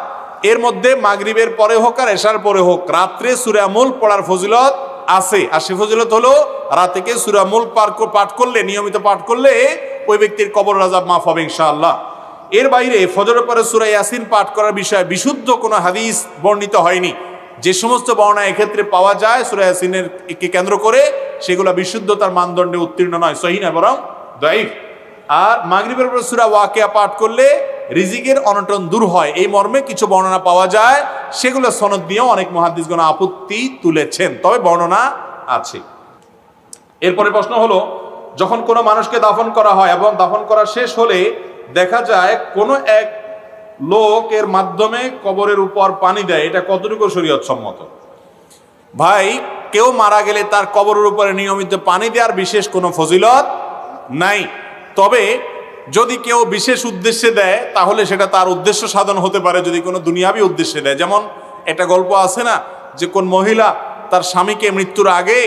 এর মধ্যে মাগরিবের পরে হোক আর এশার পরে হোক রাত্রে সূরা মুলক পড়ার ফজিলত আছে। আর সে ফজিলত হলো রাতে সূরা মুলক পাঠ করলে, নিয়মিত পাঠ করলে ওই ব্যক্তির কবর আযাব মাফ হবে ইনশাআল্লাহ। এর বাইরে ফজরের পরে সূরা ইয়াসিন পাঠ করার বিষয়ে বিশুদ্ধ কোনো হাদিস বর্ণিত হয়নি। যে সমস্ত বর্ণনা এক্ষেত্রে পাওয়া যায় সূরা ইয়াসিনের কে কেন্দ্র করে, সেগুলো বিশুদ্ধতার মানদণ্ডে উত্তীর্ণ নয়, সহিহ নয়, বরং দাঈফ। আর মাগরিবের পর সূরা ওয়াকিয়া পাঠ করলে রিজিকের অনটন দূর হয়, এই মর্মে কিছু বর্ণনা পাওয়া যায়, সেগুলো সনদ দিয়েও অনেক মুহাদ্দিসগণ আপত্তি তুলেছেন, তবে বর্ণনা আছে। এরপরে প্রশ্ন হলো, যখন কোনো মানুষকে দাফন করা হয় এবং দাফন করা শেষ হলে দেখা যায় কোনো এক লোক এর মাধ্যমে কবরের উপর পানি দেয়, এটা কতটুকু শরীয়ত সম্মত? ভাই, কেউ মারা গেলে তার কবরের উপরে নিয়মিত পানি দেওয়ার বিশেষ কোনো ফজিলত নাই। তবে যদি কেউ বিশেষ উদ্দেশ্যে দেয় তাহলে সেটা তার উদ্দেশ্য সাধন হতে পারে, যদি কোনো দুনিয়াবি উদ্দেশ্যে দেয়। যেমন একটা গল্প আছে না, যে কোন মহিলা তার স্বামীকে মৃত্যুর আগে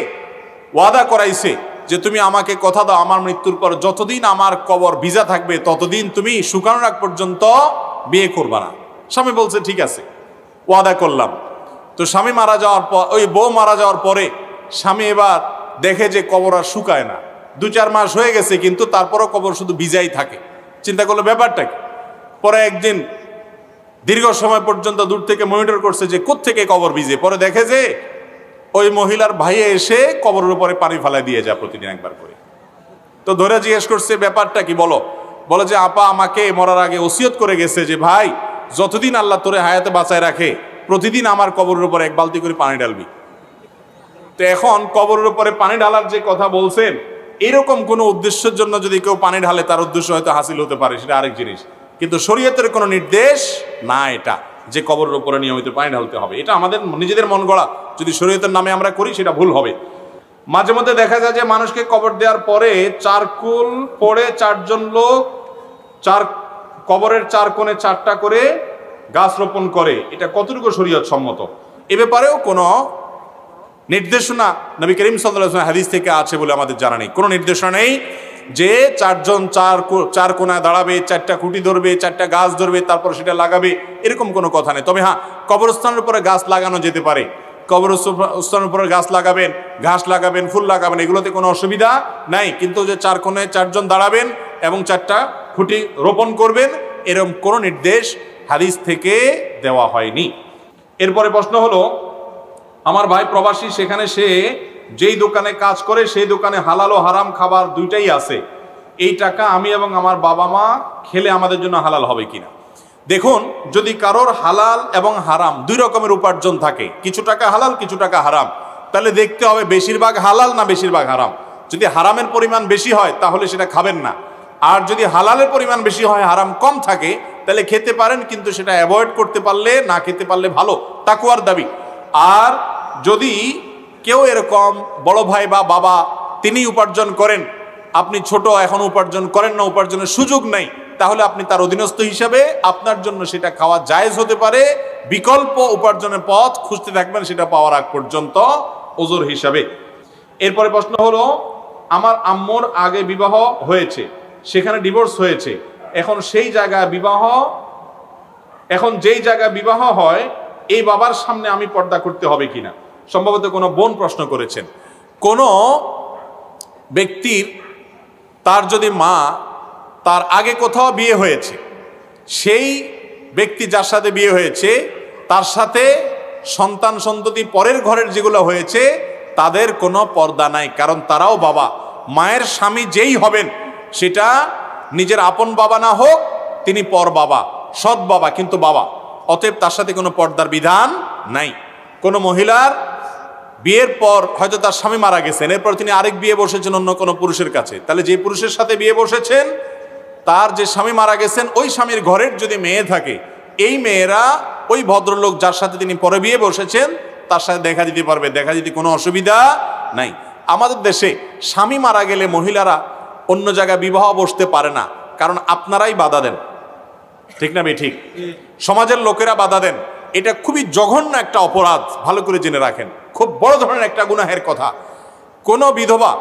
ওয়াদা করাইছে যে তুমি আমাকে কথা দাও, আমার মৃত্যুর পর যতদিন আমার কবর ভিজা থাকবে ততদিন তুমি শুকানোর আগ পর্যন্ত বিয়ে করবা না। স্বামী বলছে ঠিক আছে, ওয়াদা করলাম। তো স্বামী মারা যাওয়ার পর, ওই বউ মারা যাওয়ার পরে স্বামী এবার দেখে যে কবর আর শুকায় না, 2-4 মাস হয়ে গেছে কিন্তু তারপরও কবর শুধু ভিজাই থাকে। চিন্তা করলো ব্যাপারটা কি। পরে একদিন দীর্ঘ সময় পর্যন্ত দূর থেকে মনিটর করছে যে কোত্থেকে কবর ভিজে, পরে দেখে যে ওই মহিলার ভাইয়ে এসে কবরের উপরে পানি ফালাই দিয়ে যায় প্রতিদিন একবার করে। তো ধরে জিজ্ঞেস করছে ব্যাপারটা কি, বলে যে আপা আমাকে মরার আগে ওসিয়ত করে গেছে যে ভাই যতদিন আল্লাহ তোরে হায়াতে বাঁচায় রাখে প্রতিদিন আমার কবরের উপরে এক বালতি করে পানি ঢালবি। তো এখন কবরের উপরে পানি ঢালার যে কথা বলছেন, এরকম কোনো উদ্দেশ্যের জন্য যদি কেউ পানি ঢালে তার উদ্দেশ্য হয়তো হাসিল হতে পারে, সেটা আরেক জিনিস, কিন্তু শরীয়তের কোনো নির্দেশ না এটা যে কবরের উপরে নিয়মিত পানি ঢালতে হবে। এটা আমাদের নিজেদের মন গড়া, যদি শরীয়তের নামে আমরা করি সেটা ভুল হবে। মাঝে মধ্যে দেখা যায় যে মানুষকে কবর দেওয়ার পরে চারকুল পড়ে চারজন লোক কবরের চার কোণে চারটা করে গাছ রোপণ করে, এটা কতটুকু শরীয়ত সম্মত? এ ব্যাপারেও কোনো নির্দেশনা নবী করিম সাল্লাল্লাহু আলাইহি ওয়াসাল্লাম হাদিস থেকে আছে বলে আমাদের জানা নেই। কোনো নির্দেশনা নেই যে চারজন চার কোণায় দাঁড়াবে, চারটা খুঁটি ধরবে, চারটা গাছ ধরবে, তারপর সেটা লাগাবে, এরকম কোনো কথা নেই। তবে হ্যাঁ, কবরস্থানের উপরে গাছ লাগানো যেতে পারে। কবরস্থানের উপরে গাছ লাগাবেন, ঘাস লাগাবেন, ফুল লাগাবেন, এগুলোতে কোনো অসুবিধা নাই। কিন্তু যে চার কোণে চারজন দাঁড়াবেন এবং চারটা খুঁটি রোপণ করবেন, এরকম কোনো নির্দেশ হাদিস থেকে দেওয়া হয়নি। এরপরে প্রশ্ন হলো, আমার ভাই প্রবাসী, সেখানে সে যেই দোকানে কাজ করে সেই দোকানে হালাল ও হারাম খাবার দুইটাই আছে, এই টাকা আমি এবং আমার বাবা মা খেলে আমাদের জন্য হালাল হবে কিনা? দেখুন, যদি কারোর হালাল এবং হারাম দুই রকমের উপার্জন থাকে, কিছু টাকা হালাল কিছু টাকা হারাম, তাহলে দেখতে হবে বেশিরভাগ হালাল না বেশিরভাগ হারাম। যদি হারামের পরিমাণ বেশি হয় তাহলে সেটা খাবেন না, আর যদি হালালের পরিমাণ বেশি হয়, হারাম কম থাকে, তাহলে খেতে পারেন, কিন্তু সেটা অ্যাভয়েড করতে পারলে, না খেতে পারলে ভালো, তাকওয়ার দাবি। আর যদি কেউ এরকম বড় ভাই বা বাবা তিনি উপার্জন করেন, আপনি ছোট, এখন উপার্জন করেন না, উপার্জনের সুযোগ নাই, তাহলে আপনি তার অধীনস্থ হিসাবে আপনার জন্য সেটা খাওয়া জায়েজ হতে পারে। বিকল্প উপার্জনের পথ খুঁজতে থাকবেন সেটা পাওয়ার আগ পর্যন্ত ওজর হিসাবে। এরপরে প্রশ্ন হলো, আমার আম্মুর আগে বিবাহ হয়েছে, সেখানে ডিভোর্স হয়েছে, এখন যেই জায়গায় বিবাহ হয় এই বাবার সামনে আমি পর্দা করতে হবে কিনা? সম্ভবত কোনো বোন প্রশ্ন করেছেন। কোনো ব্যক্তির তার যদি মা তার আগে কোথাও বিয়ে হয়েছে, সেই ব্যক্তি যার সাথে বিয়ে হয়েছে তার সাথে সন্তান সন্ততি পরের ঘরের যেগুলো হয়েছে তাদের কোনো পর্দা নাই, কারণ তারাও বাবা। মায়ের স্বামী যেই হবেন, সেটা নিজের আপন বাবা না হোক, তিনি পর বাবা, সৎ বাবা, কিন্তু বাবা। অতএব তার সাথে কোনো পর্দার বিধান নাই। কোনো মহিলার বিয়ের পর হয়তো তার স্বামী মারা গেছেন, এরপর তিনি আরেক বিয়ে বসেছেন অন্য কোনো পুরুষের কাছে, তাহলে যে পুরুষের সাথে বিয়ে বসেছেন তার যে স্বামী মারা গেছেন ওই স্বামীর ঘরের যদি মেয়ে থাকে, এই মেয়েরা ওই ভদ্রলোক যার সাথে তিনি পরে বিয়ে বসেছেন তার সাথে দেখা দিতে পারবে, দেখা দিতে কোনো অসুবিধা নাই। আমাদের দেশে স্বামী মারা গেলে মহিলারা অন্য জায়গায় বিবাহ বসতে পারে না, কারণ আপনারাই বাধা দেন, ঠিক না বে ঠিক? সমাজের লোকেরা বাধা দেন। এটা খুবই জঘন্য একটা অপরাধ, ভালো করে জেনে রাখেন, খুব বড় ধরনের একটা গুনাহের কথা। কোনো বিধবা,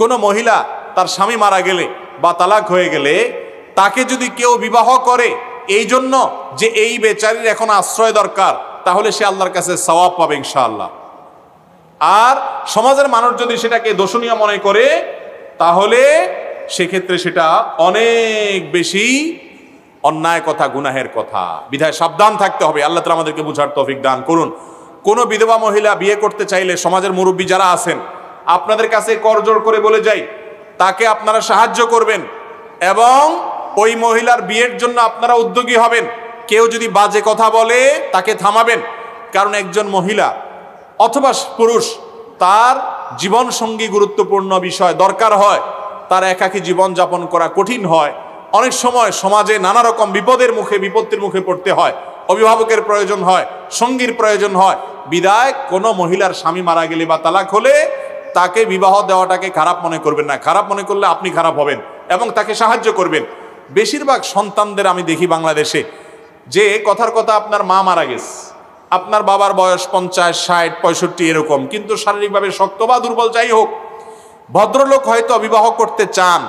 কোনো মহিলা তার স্বামী মারা গেলে বা তালাক হয়ে গেলে তাকে যদি কেউ বিবাহ করে এই জন্য যে এই বেচারির এখন আশ্রয় দরকার, তাহলে সে আল্লাহর কাছে সওয়াব পাবে ইনশাআল্লাহ। আর সমাজের মানুষ যদি সেটাকে দোষণীয় মনে করে, তাহলে সেক্ষেত্রে সেটা অনেক বেশি অন্যায় কথা, গুনাহের কথা। বিধায় সাবধান থাকতে হবে। আল্লাহ তাআলা আমাদেরকে বুঝার তৌফিক দান করুন। কোনো বিধবা মহিলা বিয়ে করতে চাইলে সমাজের মুরব্বী যারা আছেন, আপনাদের কাছে করজোড় করে বলে যাই, তাকে আপনারা সাহায্য করবেন এবং ওই মহিলার বিয়ের জন্য আপনারা উদ্যোগী হবেন। কেউ যদি বাজে কথা বলে তাকে থামাবেন, কারণ একজন মহিলা অথবা পুরুষ, তার জীবন সঙ্গী গুরুত্বপূর্ণ বিষয়, দরকার হয়, তার একাকী জীবন যাপন করা কঠিন হয়। অনেক সময় সমাজে নানা রকম বিপত্তির মুখে পড়তে হয়, অভিভাবকের প্রয়োজন হয়, সঙ্গীর প্রয়োজন হয়। বিদায় কোনো মহিলার স্বামী মারা গেলে বা তালাক হলে তাকে বিবাহ দেওয়াটাকে খারাপ মনে করবেন না। খারাপ মনে করলে আপনি খারাপ হবেন এবং তাকে সাহায্য করবেন। বেশিরভাগ সন্তানদের আমি দেখি বাংলাদেশে, যে কথার কথা আপনার মা মারা গেছে, আপনার বাবার বয়স 50, 60, 65 এরকম, কিন্তু শারীরিকভাবে শক্ত বা দুর্বল যাই হোক, ভদ্রলোক হয়তো বিবাহ করতে চান,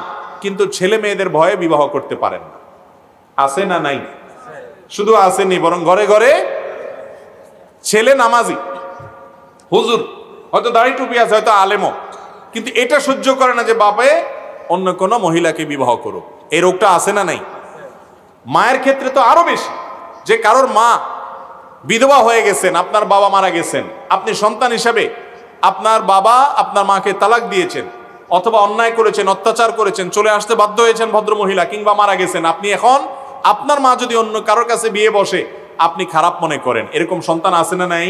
কিন্তু ছেলে মেয়েদের ভয়ে বিবাহ করতে পারেন না। আছে না নাই? শুধু আসেনি, বরং ঘরে ঘরে ছেলে নামাজি, হুজুর, হয়তো দাড়ি টুপি আছে, হয়তো আলেমও, কিন্তু এটা সহ্য করে না যে বাপে অন্য কোনো মহিলাকে বিবাহ করো। এই রোগটা আছে না নাই? মায়ের ক্ষেত্রে তো আরো বেশি, যে কারোর মা বিধবা হয়ে গেছেন, আপনার বাবা মারা গেছেন, আপনি সন্তান হিসাবে আপনার বাবা আপনার মাকে তালাক দিয়েছেন, অথবা অন্যায় করেছেন, অত্যাচার করেছেন, চলে আসতে বাধ্য হয়েছেন ভদ্র মহিলা, কিংবা মারা গেছেন, আপনি এখন আপনার মা যদি অন্য কারোর কাছে বিয়ে বসে আপনি খারাপ মনে করেন, এরকম সন্তান আছে না নাই?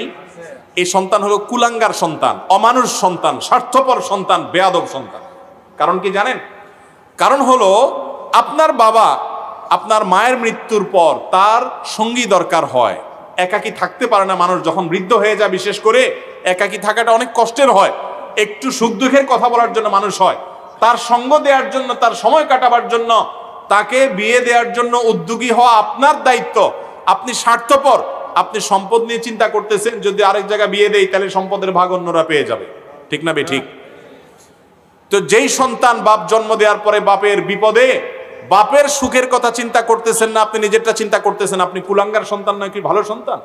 এই সন্তান হলো কুলাঙ্গার সন্তান, অমানুষ সন্তান, স্বার্থপর সন্তান, বেয়াদব সন্তান। কারণ কি জানেন? কারণ হলো আপনার বাবা আপনার মায়ের মৃত্যুর পর তার সঙ্গী দরকার হয়, একাকী থাকতে পারে না মানুষ, যখন বৃদ্ধ হয়ে যায় বিশেষ করে একাকী থাকাটা অনেক কষ্টের হয়, একটু সুখ দুঃখের কথা বলার জন্য মানুষ হয়, তার সঙ্গ দেওয়ার জন্য, তার সময় কাটাবার জন্য, তাকে বিয়ে দেওয়ার জন্য উদ্যোগী হওয়া আপনার দায়িত্ব। আপনি স্বার্থপর, আপনি সম্পদ নিয়ে চিন্তা করতেছেন, যদি আরেক জায়গায় বিয়ে দেয় তাহলে সম্পদের ভাগ অন্যরা পেয়ে যাবে, ঠিক না ঠিক? তো যেই সন্তান বাপ জন্ম দেওয়ার পরে বাপের বিপদে বাপের সুখের কথা চিন্তা করতেছেন না, আপনি নিজেরটা চিন্তা করতেছেন, আপনি কুলাঙ্গার সন্তান নয় কি ভালো সন্তান?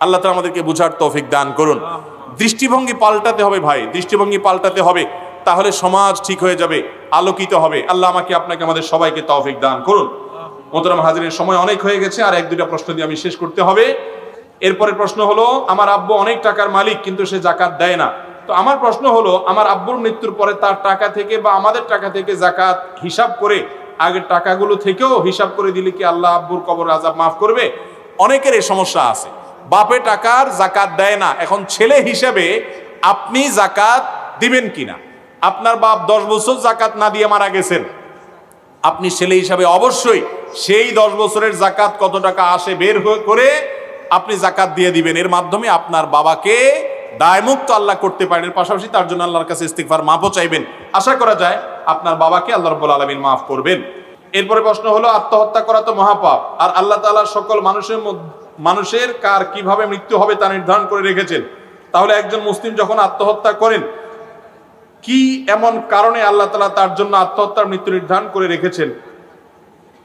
আল্লাহ তাআলা আমাদেরকে বুঝার তৌফিক দান করুন। দৃষ্টিভঙ্গি পাল্টাতে হবে ভাই, দৃষ্টিভঙ্গি পাল্টাতে হবে, তাহলে সমাজ ঠিক হয়ে যাবে, আলোকিত হবে। আল্লাহ আমাকে আপনাকে আমাদের সবাইকে তৌফিক দান করুন। মোহতারাম হাজিরের সময় অনেক হয়ে গেছে, আর এক দুইটা প্রশ্ন দিয়ে আমি শেষ করতে হবে। এরপরের প্রশ্ন হলো, আমার আব্বু অনেক টাকার মালিক কিন্তু সে যাকাত দেয় না। তো আমার প্রশ্ন হলো, আমার আব্বুর মৃত্যুর পরে তার টাকা থেকে বা আমাদের টাকা থেকে যাকাত হিসাব করে আগের টাকাগুলো থেকেও হিসাব করে দিলে কি আল্লাহ আব্বুর কবর আযাব মাফ করবে? অনেকের এই সমস্যা আছে, বাপে টাকার যাকাত দেয় না, এখন ছেলে হিসেবে আপনি যাকাত দিবেন কিনা? আপনার বাপ 10 বছর যাকাত না দিয়ে মারা গেছেন, আপনি ছেলে হিসাবে অবশ্যই সেই 10 বছরের যাকাত কত টাকা আসে বের করে আপনি যাকাত দিয়ে দিবেন। এর মাধ্যমে আপনার বাবাকে দায়মুক্ত আল্লাহ করতে পারেন, এর পাশাপাশি তার জন্য আল্লাহর কাছে ইস্তিগফার মাফও চাইবেন। আশা করা যায় আপনার বাবাকে আল্লাহ রাব্বুল আলামিন মাফ করবেন। এরপরে প্রশ্ন হলো, আত্মহত্যা করা তো মহাপাপ, আর আল্লাহ তাআলা সকল মানুষের কার কিভাবে মৃত্যু হবে তা নির্ধারণ করে রেখেছেন। তাহলে একজন মুসলিম যখন আত্মহত্যা করেন, কি এমন কারণে আল্লাহ তাআলা তার জন্য আত্মহত্যার মৃত্যু নির্ধারণ করে রেখেছেন?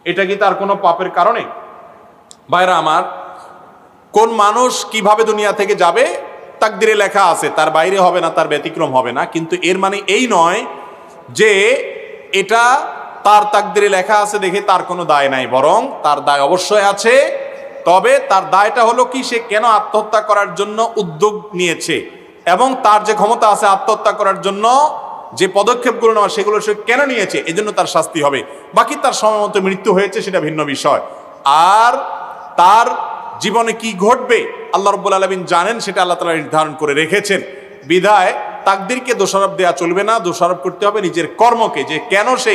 এটা কি তার কোনো পাপের কারণে? ভাইরা আমার, কোন মানুষ কিভাবে দুনিয়া থেকে যাবে তাকদিরে লেখা আছে, তার বাইরে হবে না, তার ব্যতিক্রম হবে না। কিন্তু এর মানে এই নয় যে এটা তার তাকদিরে লেখা আছে দেখে তার কোনো দায় নাই, বরং তার দায় অবশ্যই আছে। তবে তার দায়টা হলো কি, সে কেন আত্মহত্যা করার জন্য উদ্যোগ নিয়েছে এবং তার যে ক্ষমতা আছে আত্মহত্যা করার জন্য যে পদক্ষেপগুলো নেওয়া সেগুলো সে কেন নিয়েছে, এজন্য তার শাস্তি হবে। বাকি তার সময় মতো মৃত্যু হয়েছে সেটা ভিন্ন বিষয়। আর তার জীবনে কি ঘটবে আল্লাহ রাব্বুল আলামিন জানেন, সেটা আল্লাহ তাআলা নির্ধারণ করে রেখেছেন। বিধায় তাকদীরকে দোষারোপ দেওয়া চলবে না, দোষারোপ করতে হবে নিজের কর্মকে, যে কেন সে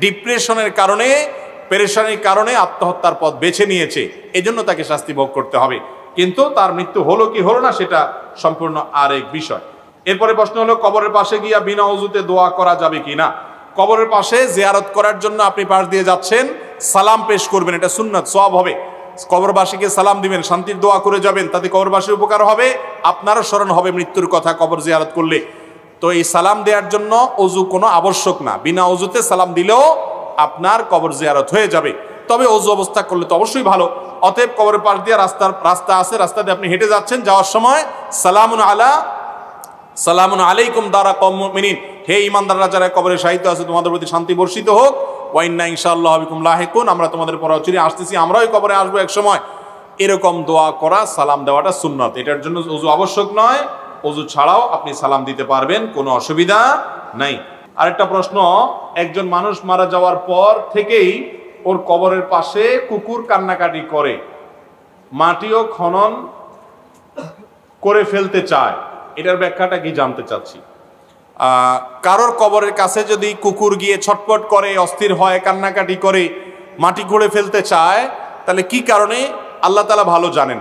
ডিপ্রেশনের কারণে, পেরেশানির কারণে আত্মহত্যার পথ বেছে নিয়েছে, এজন্য তাকে শাস্তি ভোগ করতে হবে। কিন্তু তার মৃত্যু হলো কি হলো না সেটা সম্পূর্ণ আরেক বিষয়। এরপরে প্রশ্ন হলো, কবরের পাশে গিয়া বিনা ওযুতে দোয়া করা যাবে কি না? কবরের পাশে জিয়ারত করার জন্য আপনি পাশ দিয়ে যাচ্ছেন, সালাম পেশ করবেন, এটা সুন্নাত, সওয়াব হবে। কবরবাসীকে সালাম দিবেন, শান্তির দোয়া করে যাবেন, তাতে কবরবাসীর উপকার হবে, আপনারও স্মরণ হবে মৃত্যুর কথা কবর জিয়ারত করলে। তো এই সালাম দেওয়ার জন্য অজু কোনো আবশ্যক না, বিনা অজুতে সালাম দিলেও আপনার কবর জিয়ারত হয়ে যাবে। তবে অজু অবস্থা করলে তো অবশ্যই ভালো। অতএব কবরের পাশ দিয়ে রাস্তা আছে, রাস্তা দিয়ে আপনি হেঁটে যাচ্ছেন, যাওয়ার সময় সালামুন আলাইকুম দারা কওম মুমিনিন, হে ঈমানদাররা যারা কবরে শায়িত আছে তোমাদের প্রতি শান্তি বর্ষিত হোক, ওয়া ইন্না ইনশাআল্লাহু বিকুম লাহিকুন, আমরা তোমাদের পর চিরে আসতেছি, আমরাও কবরে আসবো এক সময়। এরকম দোয়া করা, সালাম দেওয়াটা সুন্নাত, এটার জন্য ওযু আবশ্যক নয়, ওযু ছাড়াও আপনি সালাম দিতে পারবেন, কোনো অসুবিধা নাই। আরেকটা প্রশ্ন, একজন মানুষ মারা যাওয়ার পর থেকেই ওর কবরের পাশে কুকুর কান্নাকাটি করে, মাটিও খনন করে ফেলতে চায়, এটার ব্যাখ্যাটা কি জানতে চাচ্ছি। কারোর কবরের কাছে যদি কুকুর গিয়ে ছটপট করে, অস্থির হয়, কান্নাকাটি করে, মাটি খুঁড়ে ফেলতে চায়, তাহলে কি কারণে আল্লাহ তাআলা ভালো জানেন।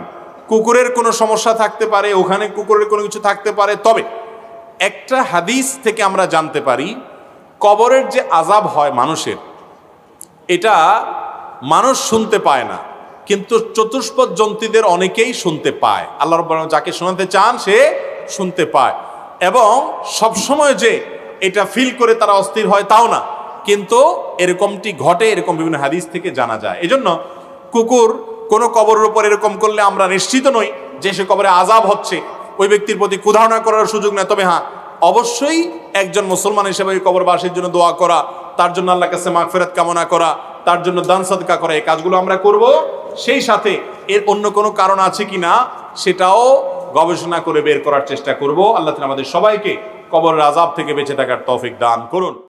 কুকুরের কোনো সমস্যা থাকতে পারে, ওখানে কুকুরের কোনো কিছু থাকতে পারে। তবে একটা হাদিস থেকে আমরা জানতে পারি, কবরের যে আযাব হয় মানুষের, এটা মানুষ শুনতে পায় না, কিন্তু চতুষ্পদ জন্তুদের অনেকেই শুনতে পায়। আল্লাহ রাব্বুল আলামিন যাকে শোনাতে চান সে শুনতে পায়, এবং সবসময় যে এটা ফিল করে তারা অস্থির হয় তাও না, কিন্তু এরকমটি ঘটে, এরকম বিভিন্ন হাদিস থেকে জানা যায়। এজন্য কুকুর কোনো কবরের উপর এরকম করলে আমরা নিশ্চিত নই যে সে কবরে আযাব হচ্ছে, ওই ব্যক্তির প্রতি কুধারণা করার সুযোগ নেই। তবে হ্যাঁ, অবশ্যই একজন মুসলমান হিসেবে ওই কবরবাসীর জন্য দোয়া করা, তার জন্য আল্লাহর কাছে মাগফিরাত কামনা করা, তার জন্য দান সাদকা করা, এই কাজগুলো আমরা করব। সেই সাথে এর অন্য কোনো কারণ আছে কিনা সেটাও গবেষণা করে বের করার চেষ্টা করব। আল্লাহ তাআলা আমাদের সবাইকে কবরের আযাব থেকে বেঁচে থাকার তৌফিক দান করুন।